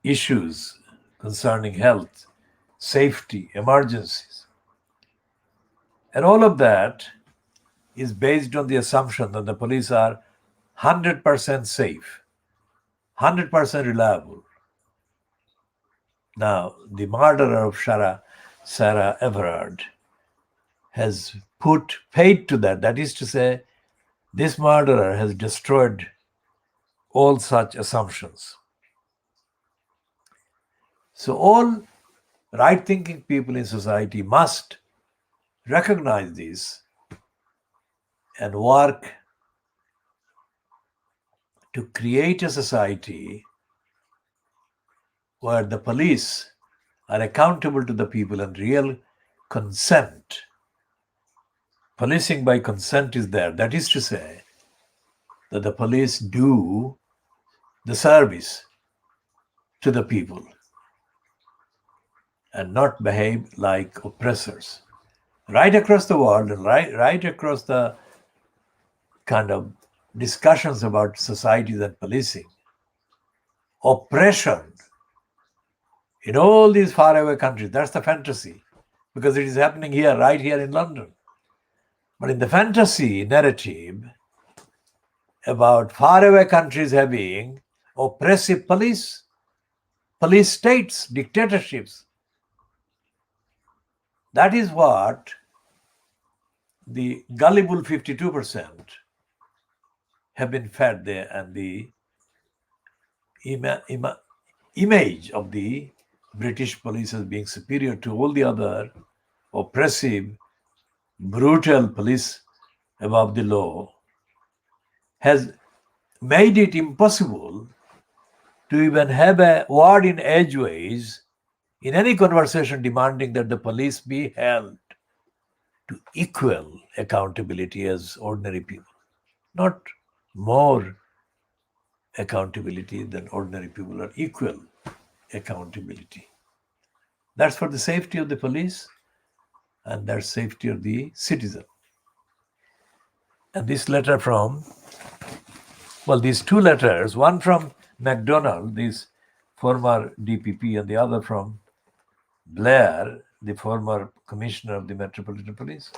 issues concerning health, safety, emergencies. And all of that is based on the assumption that the police are 100% safe, 100% reliable. Now, the murderer of Sarah Everard has paid to that. That is to say, this murderer has destroyed all such assumptions. So all right-thinking people in society must recognize this and work to create a society where the police are accountable to the people and real consent. Policing by consent is there. That is to say, that the police do the service to the people and not behave like oppressors. Right across the world and right across the kind of discussions about societies and policing, oppression in all these faraway countries, that's the fantasy, because it is happening here, right here in London. But in the fantasy narrative about faraway countries having oppressive police states, dictatorships, that is what the gullible 52% have been fed there, and the image of the British police as being superior to all the other oppressive, brutal police above the law has made it impossible to even have a word in edgeways in any conversation demanding that the police be held to equal accountability as ordinary people, not more accountability than ordinary people, or equal accountability. That's for the safety of the police and that's safety of the citizen. And this letter from, well, these two letters, one from MacDonald, this former DPP, and the other from Blair, the former commissioner of the Metropolitan Police.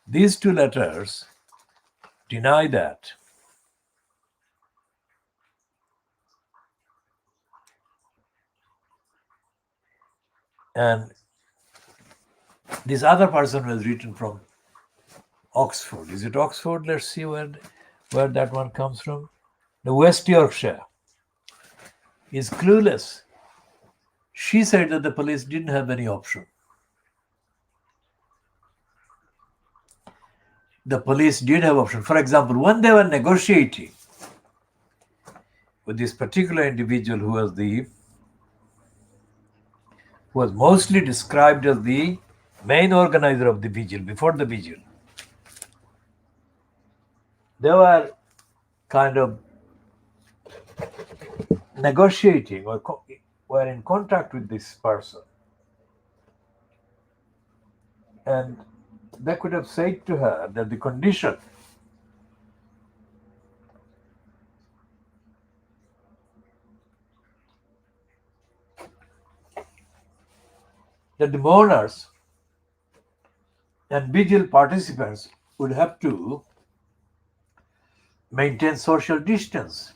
These two letters deny that. And this other person was written from Oxford. Is it Oxford? Let's see where that one comes from. The West Yorkshire is clueless. She said that the police didn't have any option. The police did have option. For example, when they were negotiating with this particular individual who was mostly described as the main organizer of the vigil, before the vigil, they were kind of negotiating or were in contact with this person. And they could have said to her that the condition that the mourners and vigil participants would have to maintain social distance.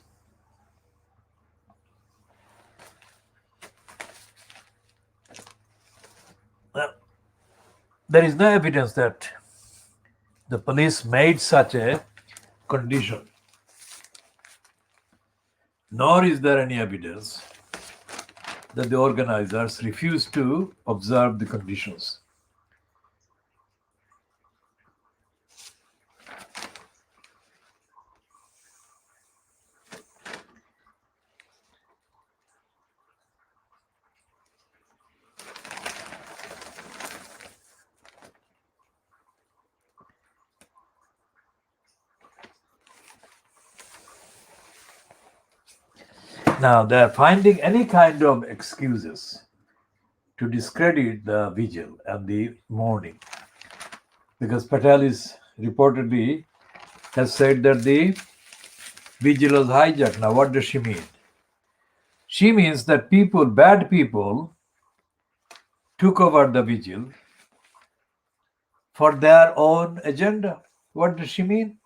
There is no evidence that the police made such a condition, nor is there any evidence that the organizers refused to observe the conditions. Now, they are finding any kind of excuses to discredit the vigil and the mourning, because Patel is reportedly has said that the vigil was hijacked. Now, what does she mean? She means that bad people, took over the vigil for their own agenda. What does she mean?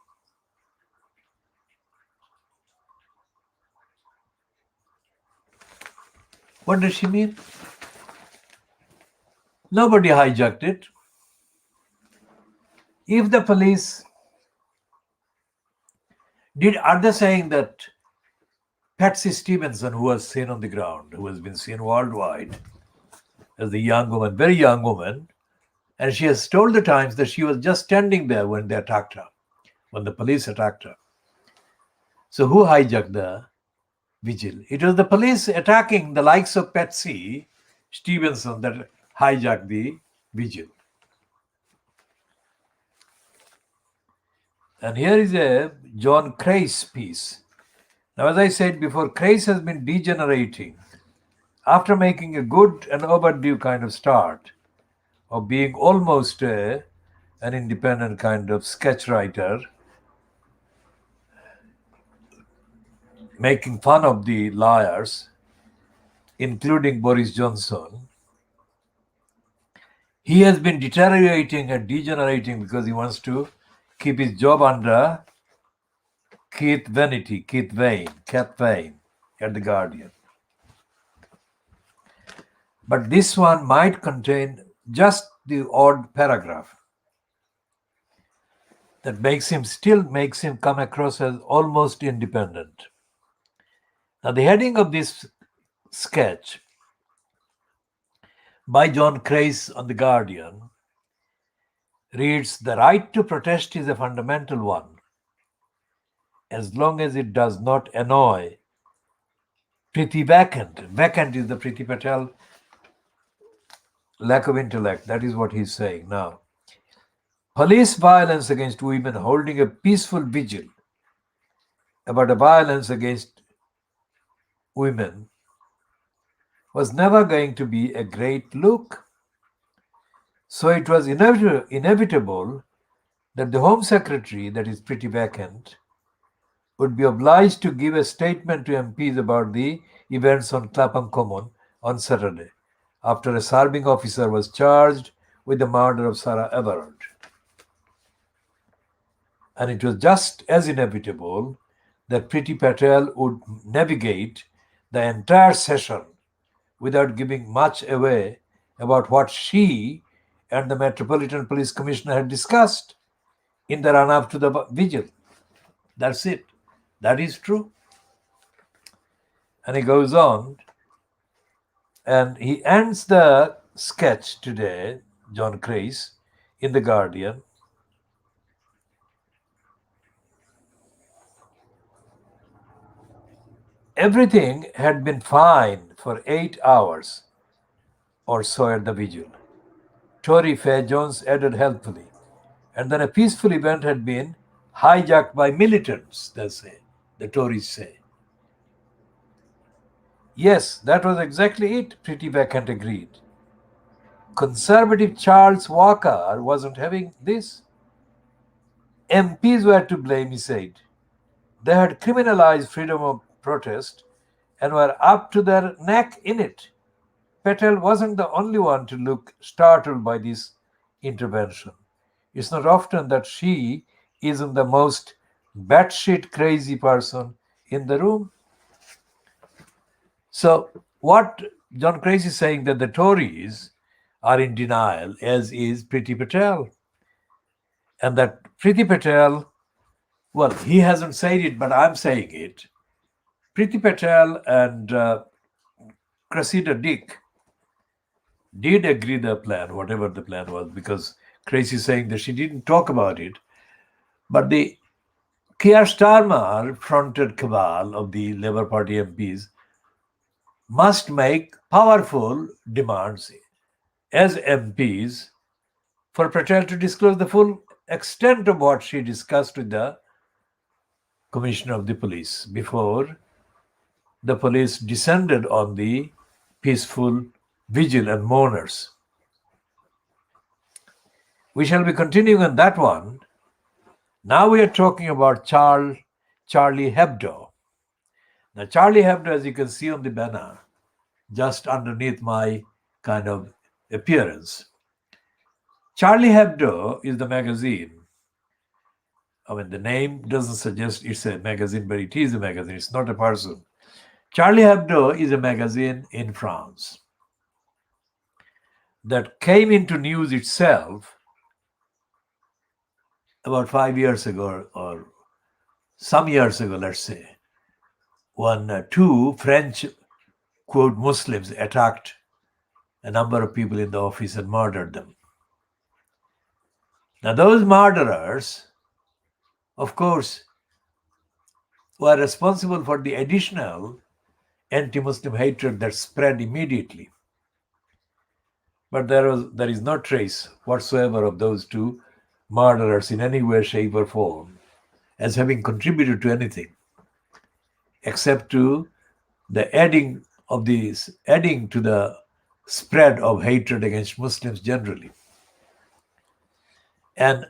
What does she mean? Nobody hijacked it. If the police are they saying that Patsy Stevenson, who was seen on the ground, who has been seen worldwide as the young woman, very young woman, and she has told the Times that she was just standing there when they attacked her, when the police attacked her. So who hijacked the vigil? It was the police attacking the likes of Patsy Stevenson that hijacked the vigil. And here is a John Crace piece. Now, as I said before, Crace has been degenerating after making a good and overdue kind of start of being almost an independent kind of sketch writer, making fun of the lawyers, including Boris Johnson. He has been deteriorating and degenerating because he wants to keep his job under Keith Vane at The Guardian. But this one might contain just the odd paragraph that makes him come across as almost independent. Now, the heading of this sketch by John Crace on The Guardian reads, "The right to protest is a fundamental one, as long as it does not annoy Priti Vacant." Vacant is the Priti Patel lack of intellect. That is what he's saying now. Police violence against women holding a peaceful vigil about a violence against women was never going to be a great look. So it was inevitable that the Home Secretary, that is Priti Vacant, would be obliged to give a statement to MPs about the events on Clapham Common on Saturday, after a serving officer was charged with the murder of Sarah Everard. And it was just as inevitable that Priti Patel would navigate the entire session without giving much away about what she and the Metropolitan Police Commissioner had discussed in the run-up to the vigil. That's it. That is true. And he goes on, and he ends the sketch today, John Crace, in The Guardian. Everything had been fine for 8 hours or so at the vigil. Tory Faye Jones added helpfully. And then a peaceful event had been hijacked by militants, they say, the Tories say. Yes, that was exactly it, Priti Vacant agreed. Conservative Charles Walker wasn't having this. MPs were to blame, he said. They had criminalized freedom of protest and were up to their neck in it. Patel wasn't the only one to look startled by this intervention. It's not often that she isn't the most batshit crazy person in the room. So what John Crace is saying, that the Tories are in denial, as is Priti Patel. And that Priti Patel, well, he hasn't said it, but I'm saying it. Priti Patel and Cressida Dick did agree the plan, whatever the plan was, because Crace is saying that she didn't talk about it. But the Keir Starmer fronted cabal of the Labour Party MPs must make powerful demands as MPs for Patel to disclose the full extent of what she discussed with the Commissioner of the Police before the police descended on the peaceful vigil and mourners. We shall be continuing on that one. Now we are talking about Charlie Hebdo. Now, Charlie Hebdo, as you can see on the banner, just underneath my kind of appearance. Charlie Hebdo is the magazine. I mean, the name doesn't suggest it's a magazine, but it is a magazine. It's not a person. Charlie Hebdo is a magazine in France that came into news itself about 5 years ago, or some years ago, let's say, when two French, quote, Muslims attacked a number of people in the office and murdered them. Now, those murderers, of course, were responsible for the additional anti-Muslim hatred that spread immediately. But there is no trace whatsoever of those two murderers in any way, shape, or form as having contributed to anything except to the adding to the spread of hatred against Muslims generally. And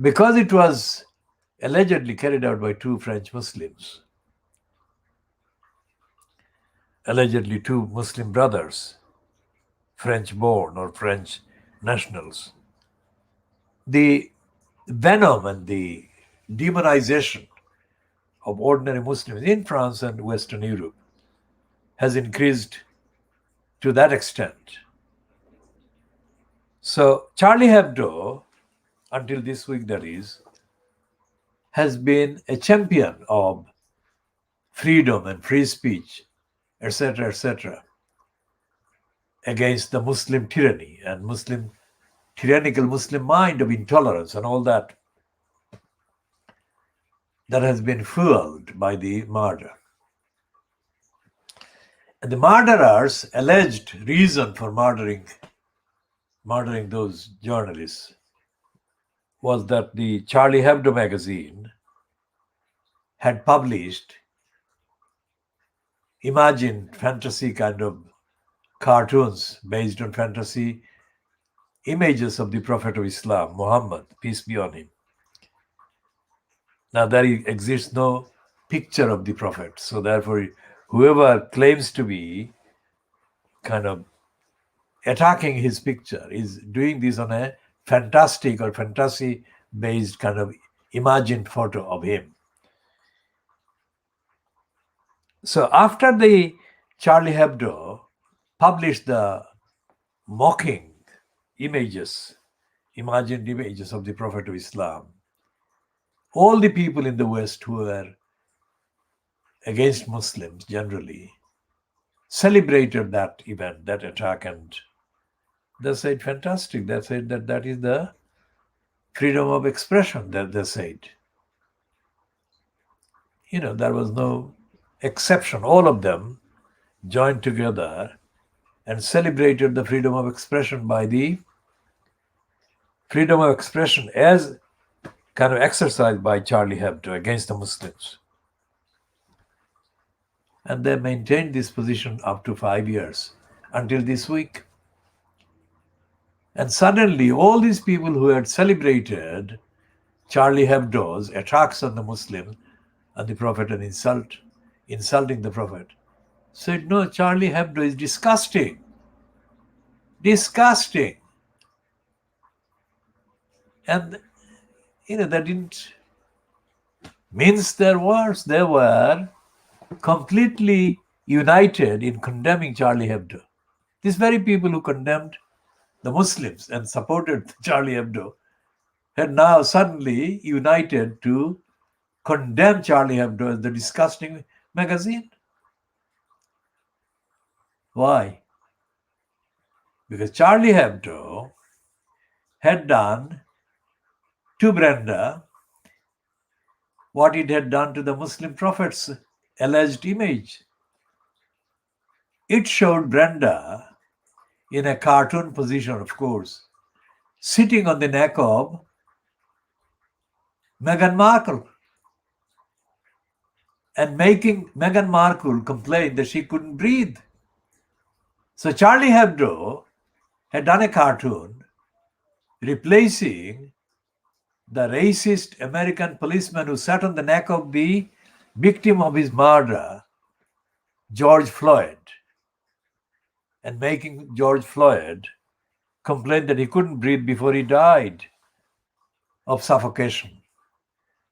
because it was allegedly carried out by two French Muslims, allegedly two Muslim brothers, French born or French nationals, the venom and the demonization of ordinary Muslims in France and Western Europe has increased to that extent. So Charlie Hebdo, until this week that is, has been a champion of freedom and free speech, etc., against the Muslim tyranny and tyrannical Muslim mind of intolerance and all that has been fueled by the murder. And the murderers' alleged reason for murdering those journalists was that the Charlie Hebdo magazine had published imagined fantasy kind of cartoons based on fantasy images of the Prophet of Islam, Muhammad, peace be on him. Now there exists no picture of the Prophet, so therefore whoever claims to be kind of attacking his picture is doing this on a fantastic or fantasy based kind of imagined photo of him. So after the Charlie Hebdo published the mocking images, imagined images of the Prophet of Islam, all the people in the West who were against Muslims generally celebrated that event, that attack, and they said, fantastic. They said that is the freedom of expression, that they said. There was no exception. All of them joined together and celebrated the freedom of expression by the freedom of expression as kind of exercised by Charlie Hebdo against the Muslims. And they maintained this position up to 5 years until this week. And suddenly all these people who had celebrated Charlie Hebdo's attacks on the Muslims and the Prophet and insulting the Prophet said, no, Charlie Hebdo is disgusting. Disgusting. And they didn't mince their words. They were completely united in condemning Charlie Hebdo. These very people who condemned the Muslims and supported Charlie Hebdo had now suddenly united to condemn Charlie Hebdo as the disgusting magazine. Why? Because Charlie Hebdo had done to Brenda what it had done to the Muslim prophet's alleged image. It showed Brenda in a cartoon position, of course, sitting on the neck of Meghan Markle and making Meghan Markle complain that she couldn't breathe. So Charlie Hebdo had done a cartoon replacing the racist American policeman who sat on the neck of the victim of his murder, George Floyd, and making George Floyd complain that he couldn't breathe before he died of suffocation.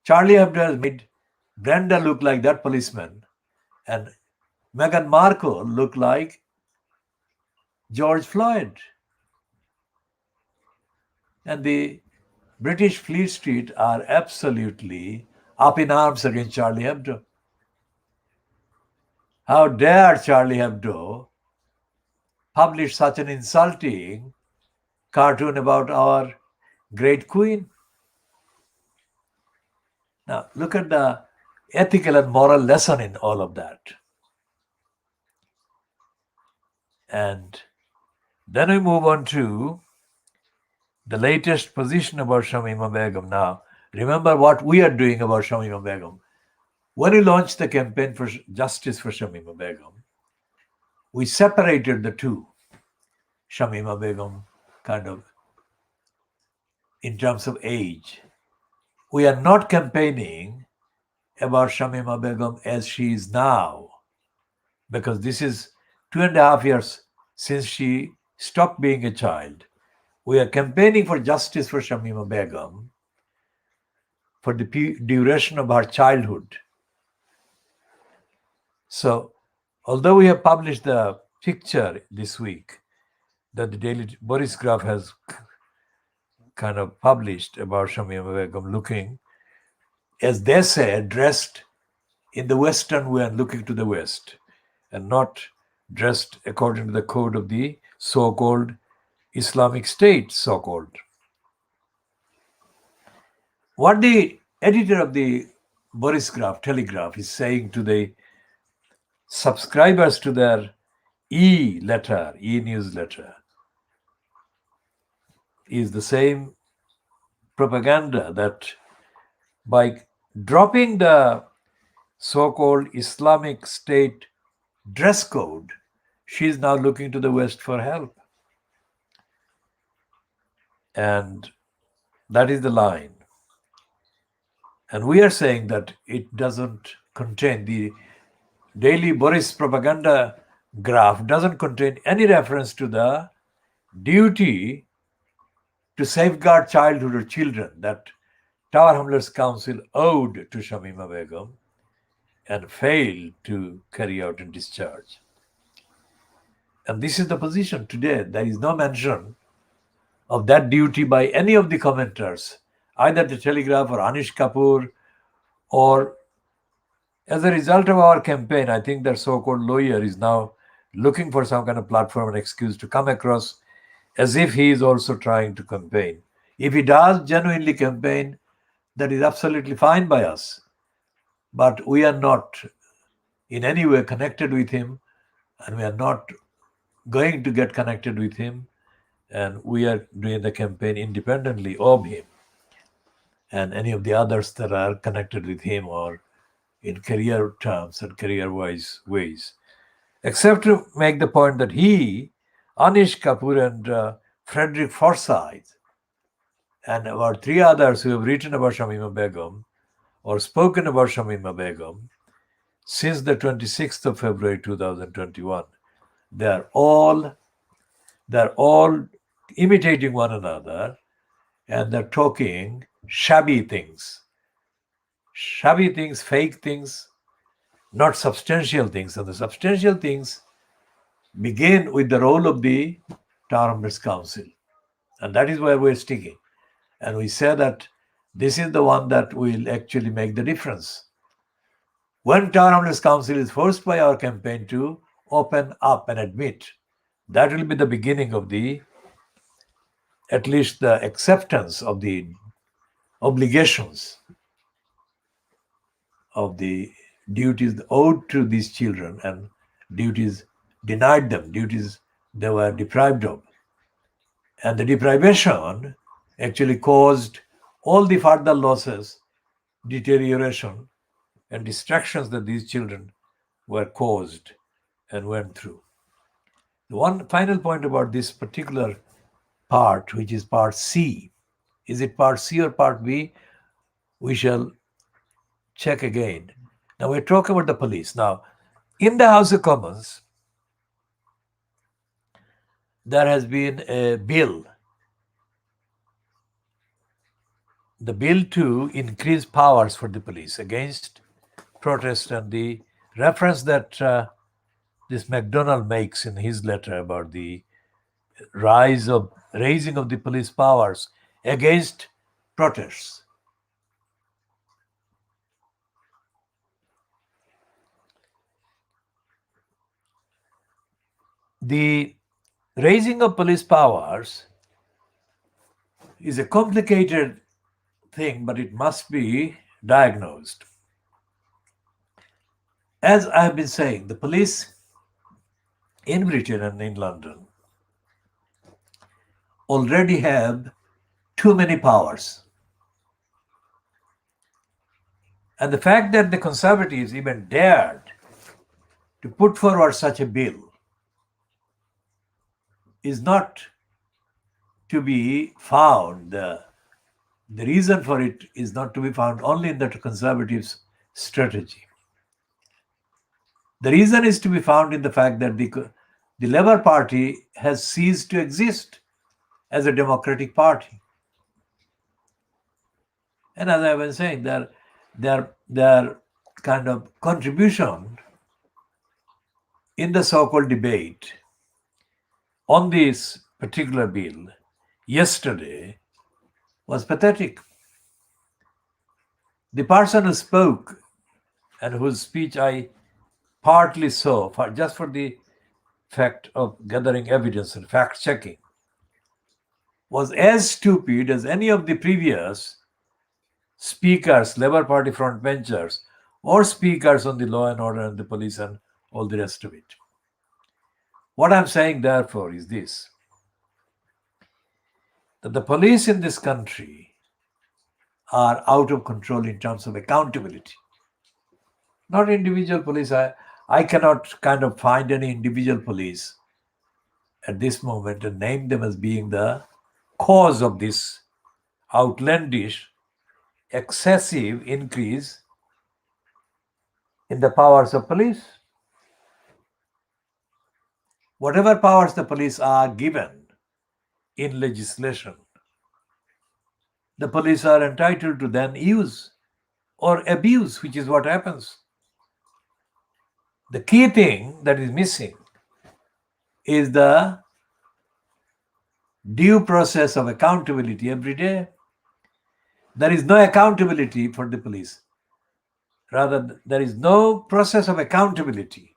Charlie Hebdo made Brenda look like that policeman and Meghan Markle look like George Floyd. And the British Fleet Street are absolutely up in arms against Charlie Hebdo. How dare Charlie Hebdo publish such an insulting cartoon about our great queen? Now, look at the ethical and moral lesson in all of that. And then we move on to the latest position about Shamima Begum. Now, remember what we are doing about Shamima Begum. When we launched the campaign for justice for Shamima Begum, we separated the two. Shamima Begum, kind of, in terms of age. We are not campaigning about Shamima Begum as she is now, because this is 2.5 years since she stopped being a child. We are campaigning for justice for Shamima Begum for the duration of her childhood. So, although we have published the picture this week that the Daily Boris Graph has kind of published about Shamima Begum looking, as they say, dressed in the Western way and looking to the West, and not dressed according to the code of the so-called Islamic State, so-called. What the editor of the Boris Graph, Telegraph, is saying to the subscribers to their e-newsletter, is the same propaganda that by dropping the so-called Islamic State dress code, she is now looking to the West for help. And that is the line. And we are saying that it doesn't contain, the daily Boris propaganda graph doesn't contain any reference to the duty to safeguard childhood or children that Tower Hamlets Council owed to Shamima Begum and failed to carry out and discharge. And this is the position today. There is no mention of that duty by any of the commenters, either the Telegraph or Anish Kapoor, or as a result of our campaign, I think that so-called lawyer is now looking for some kind of platform and excuse to come across as if he is also trying to campaign. If he does genuinely campaign, that is absolutely fine by us. But we are not in any way connected with him, and we are not going to get connected with him, and we are doing the campaign independently of him and any of the others that are connected with him or in career terms and career-wise ways. Except to make the point that he, Anish Kapoor and Frederick Forsyth, and about 3 others who have written about Shamima Begum or spoken about Shamima Begum since the 26th of February 2021, they're all imitating one another, and they're talking shabby things, fake things, not substantial things. And the substantial things begin with the role of the Tower Hamlets Council. And that is where we're sticking. And we say that this is the one that will actually make the difference. When Tower Hamlets Council is forced by our campaign to open up and admit, that will be the beginning of at least the acceptance of the obligations of the duties owed to these children and duties denied them, duties they were deprived of. And the deprivation actually caused all the further losses, deterioration, and distractions that these children were caused and went through. The one final point about this particular part, which is part C, is it part C or part B? We shall check again. Now we're talking about the police. Now, in the House of Commons, there has been a bill, the bill to increase powers for the police against protest, and the reference that this MacDonald makes in his letter about the raising of the police powers against protests. The raising of police powers is a complicated thing, but it must be diagnosed. As I have been saying, the police in Britain and in London already have too many powers. And the fact that the Conservatives even dared to put forward such a bill is not to be found. The reason for it is not to be found only in the Conservatives' strategy. The reason is to be found in the fact that the Labour Party has ceased to exist as a democratic party. And as I was saying, their kind of contribution in the so-called debate on this particular bill yesterday was pathetic. The person who spoke and whose speech I partly saw just for the fact of gathering evidence and fact checking was as stupid as any of the previous speakers, Labour Party frontbenchers, or speakers on the law and order and the police and all the rest of it. What I'm saying, therefore, is this: that the police in this country are out of control in terms of accountability. Not individual police. I cannot kind of find any individual police at this moment and name them as being the cause of this outlandish, excessive increase in the powers of police. Whatever powers the police are given in legislation, the police are entitled to then use or abuse, which is what happens. The key thing that is missing is the due process of accountability every day. There is no accountability for the police. Rather, there is no process of accountability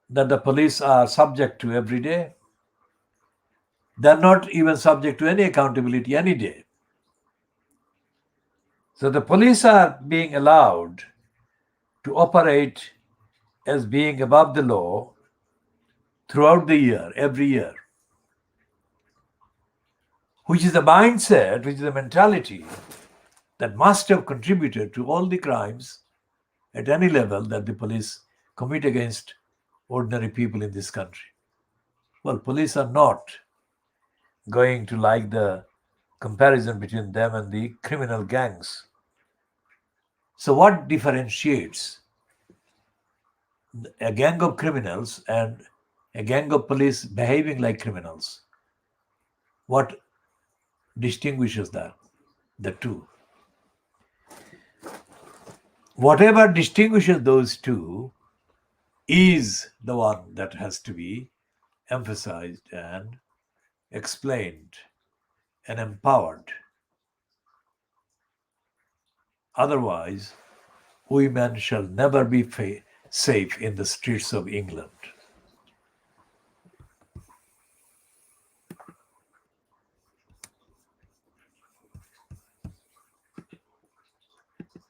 that the police are subject to every day. They're not even subject to any accountability any day. So the police are being allowed to operate as being above the law throughout the year, every year, which is a mindset, which is a mentality that must have contributed to all the crimes at any level that the police commit against ordinary people in this country. Well, police are not going to like the comparison between them and the criminal gangs. So what differentiates a gang of criminals and a gang of police behaving like criminals? What distinguishes the two? Whatever distinguishes those two is the one that has to be emphasized and explained and empowered. Otherwise, women shall never be safe in the streets of England.